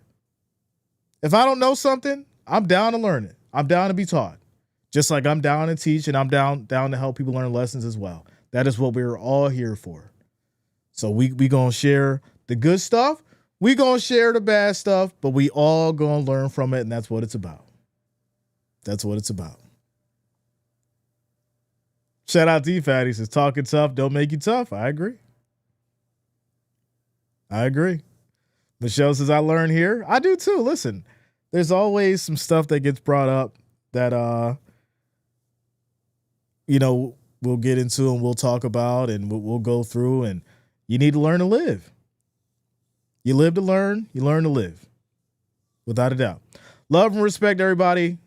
If I don't know something, I'm down to learn it. I'm down to be taught. Just like I'm down to teach, and I'm down to help people learn lessons as well. That is what we're all here for. So we gonna share the good stuff. We gonna share the bad stuff, but we all gonna learn from it, and that's what it's about. That's what it's about. Shout out to you, Fatty. Says talking tough don't make you tough. I agree. Michelle says I learn here. I do too. Listen, there's always some stuff that gets brought up that we'll get into and we'll talk about and we'll go through, and you need to learn to live. You live to learn, you learn to live. Without a doubt. Love and respect, everybody.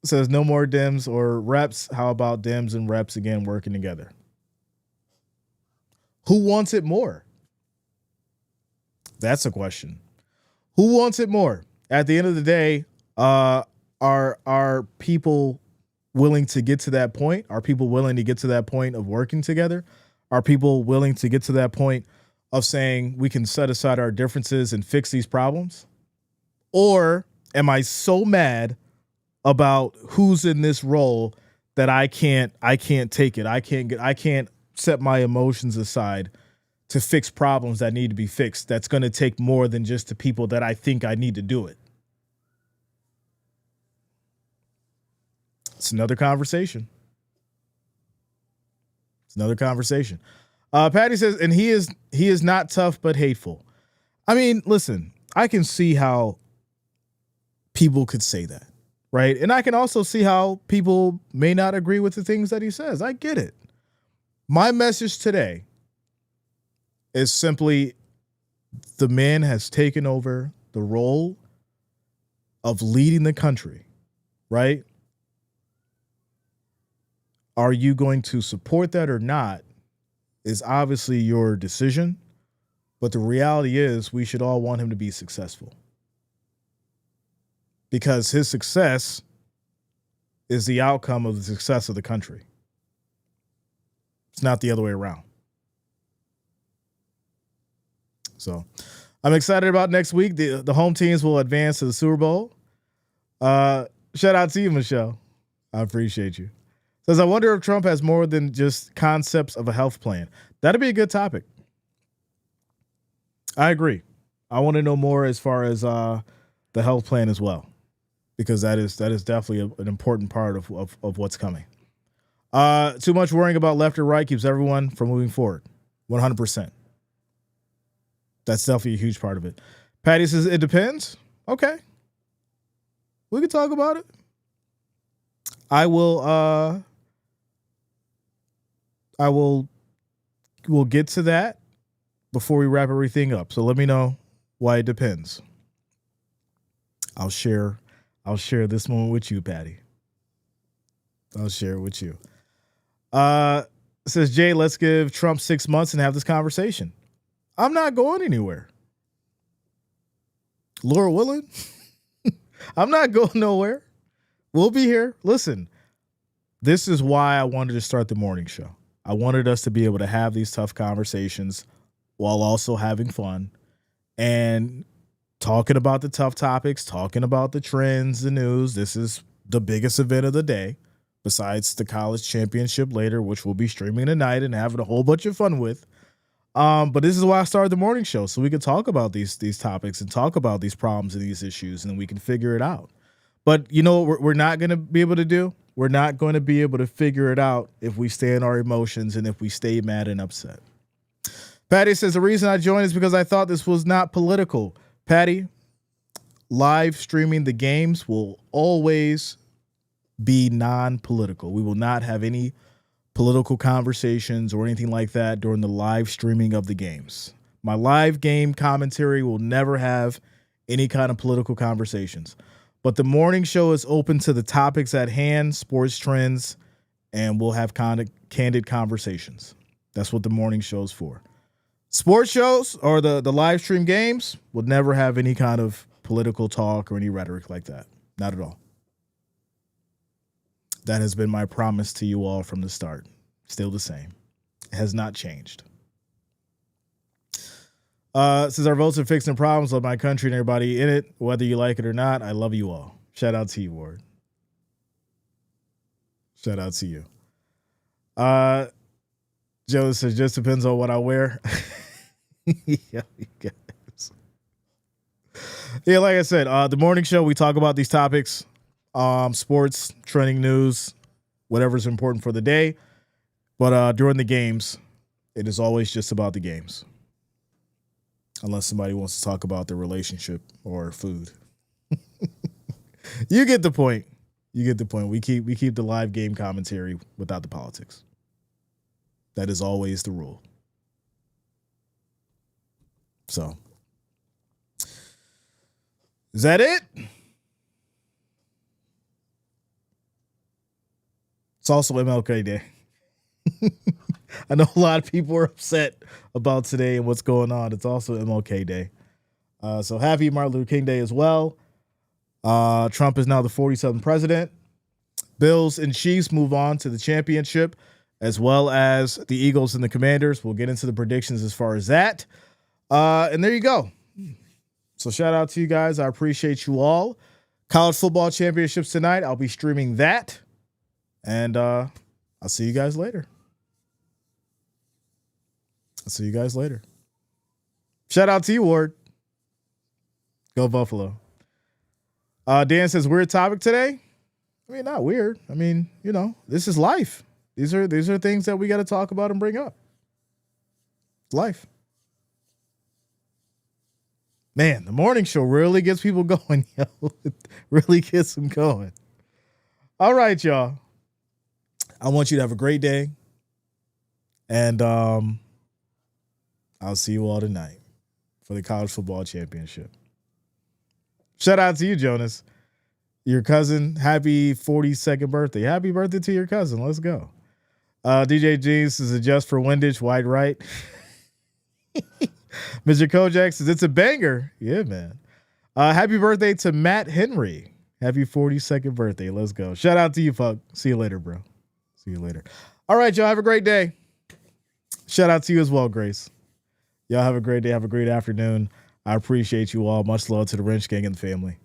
Says no more Dems or reps. How about Dems and reps again working together? Who wants it more? That's a question. Who wants it more? At the end of the day, are people willing to get to that point? Are people willing to get to that point of working together? Are people willing to get to that point of saying we can set aside our differences and fix these problems? Or am I so mad about who's in this role that I can't take it? I can't set my emotions aside to fix problems that need to be fixed. That's going to take more than just the people that I think I need to do it. It's another conversation. Patty says, and he is not tough but hateful. I mean, listen, I can see how people could say that, right? And I can also see how people may not agree with the things that he says. I get it. My message today is simply the man has taken over the role of leading the country, right? Are you going to support that or not is obviously your decision, but the reality is we should all want him to be successful because his success is the outcome of the success of the country. It's not the other way around. So I'm excited about next week. The home teams will advance to the Super Bowl. Shout out to you, Michelle. I appreciate you. Says, I wonder if Trump has more than just concepts of a health plan. That'd be a good topic. I agree. I want to know more as far as the health plan as well, because that is definitely an important part of what's coming. Too much worrying about left or right keeps everyone from moving forward. 100%. That's definitely a huge part of it. Patty says, it depends. Okay. We can talk about it. We'll get to that before we wrap everything up. So let me know why it depends. I'll share this moment with you, Patty. I'll share it with you. Says Jay, let's give Trump 6 months and have this conversation. I'm not going anywhere. Laura willing? I'm not going nowhere. We'll be here. Listen, this is why I wanted to start the morning show. I wanted us to be able to have these tough conversations while also having fun and talking about the tough topics, talking about the trends, the news. This is the biggest event of the day, besides the college championship later, which we'll be streaming tonight and having a whole bunch of fun with. But this is why I started the morning show, so we could talk about these topics and talk about these problems and these issues, and we can figure it out. But you know what we're not going to be able to do? We're not going to be able to figure it out if we stay in our emotions and if we stay mad and upset. Patty says the reason I joined is because I thought this was not political. Patty, live streaming the games will always be non-political. We will not have any political conversations or anything like that during the live streaming of the games. My live game commentary will never have any kind of political conversations. But the morning show is open to the topics at hand, sports trends, and we'll have candid conversations. That's what the morning show is for. Sports shows or the live stream games will never have any kind of political talk or any rhetoric like that. Not at all. That has been my promise to you all from the start. Still the same. It has not changed. Since our votes are fixing problems, love my country and everybody in it, whether you like it or not, I love you all. Shout out to you, Ward. Shout out to you. Joe says, just depends on what I wear. Yeah, you guys. Yeah, like I said, the morning show, we talk about these topics, sports, trending news, whatever's important for the day. But during the games, it is always just about the games. Unless somebody wants to talk about their relationship or food. You get the point. You get the point. We keep the live game commentary without the politics. That is always the rule. So, is that it? It's also MLK Day. I know a lot of people are upset about today and what's going on. It's also MLK Day. So happy Martin Luther King Day as well. Trump is now the 47th president. Bills and Chiefs move on to the championship, as well as the Eagles and the Commanders. We'll get into the predictions as far as that. And there you go. So shout out to you guys. I appreciate you all. College football championships tonight. I'll be streaming that. And I'll see you guys later. Shout out to you, Ward. Go Buffalo. Dan says, weird topic today. I mean, not weird. I mean, this is life. These are things that we got to talk about and bring up. It's life. Man, the morning show really gets people going, yo. It really gets them going. All right, y'all. I want you to have a great day. And I'll see you all tonight for the college football championship. Shout out to you, Jonas. Your cousin, happy 42nd birthday. Happy birthday to your cousin. Let's go. DJ Jeans is a just for windage, white right. Mr. Kojak says it's a banger. Yeah, man. Happy birthday to Matt Henry. Happy 42nd birthday. Let's go. Shout out to you, fuck. See you later, bro. See you later. All right, y'all. Have a great day. Shout out to you as well, Grace. Y'all have a great day. Have a great afternoon. I appreciate you all. Much love to the Wrench Gang and the family.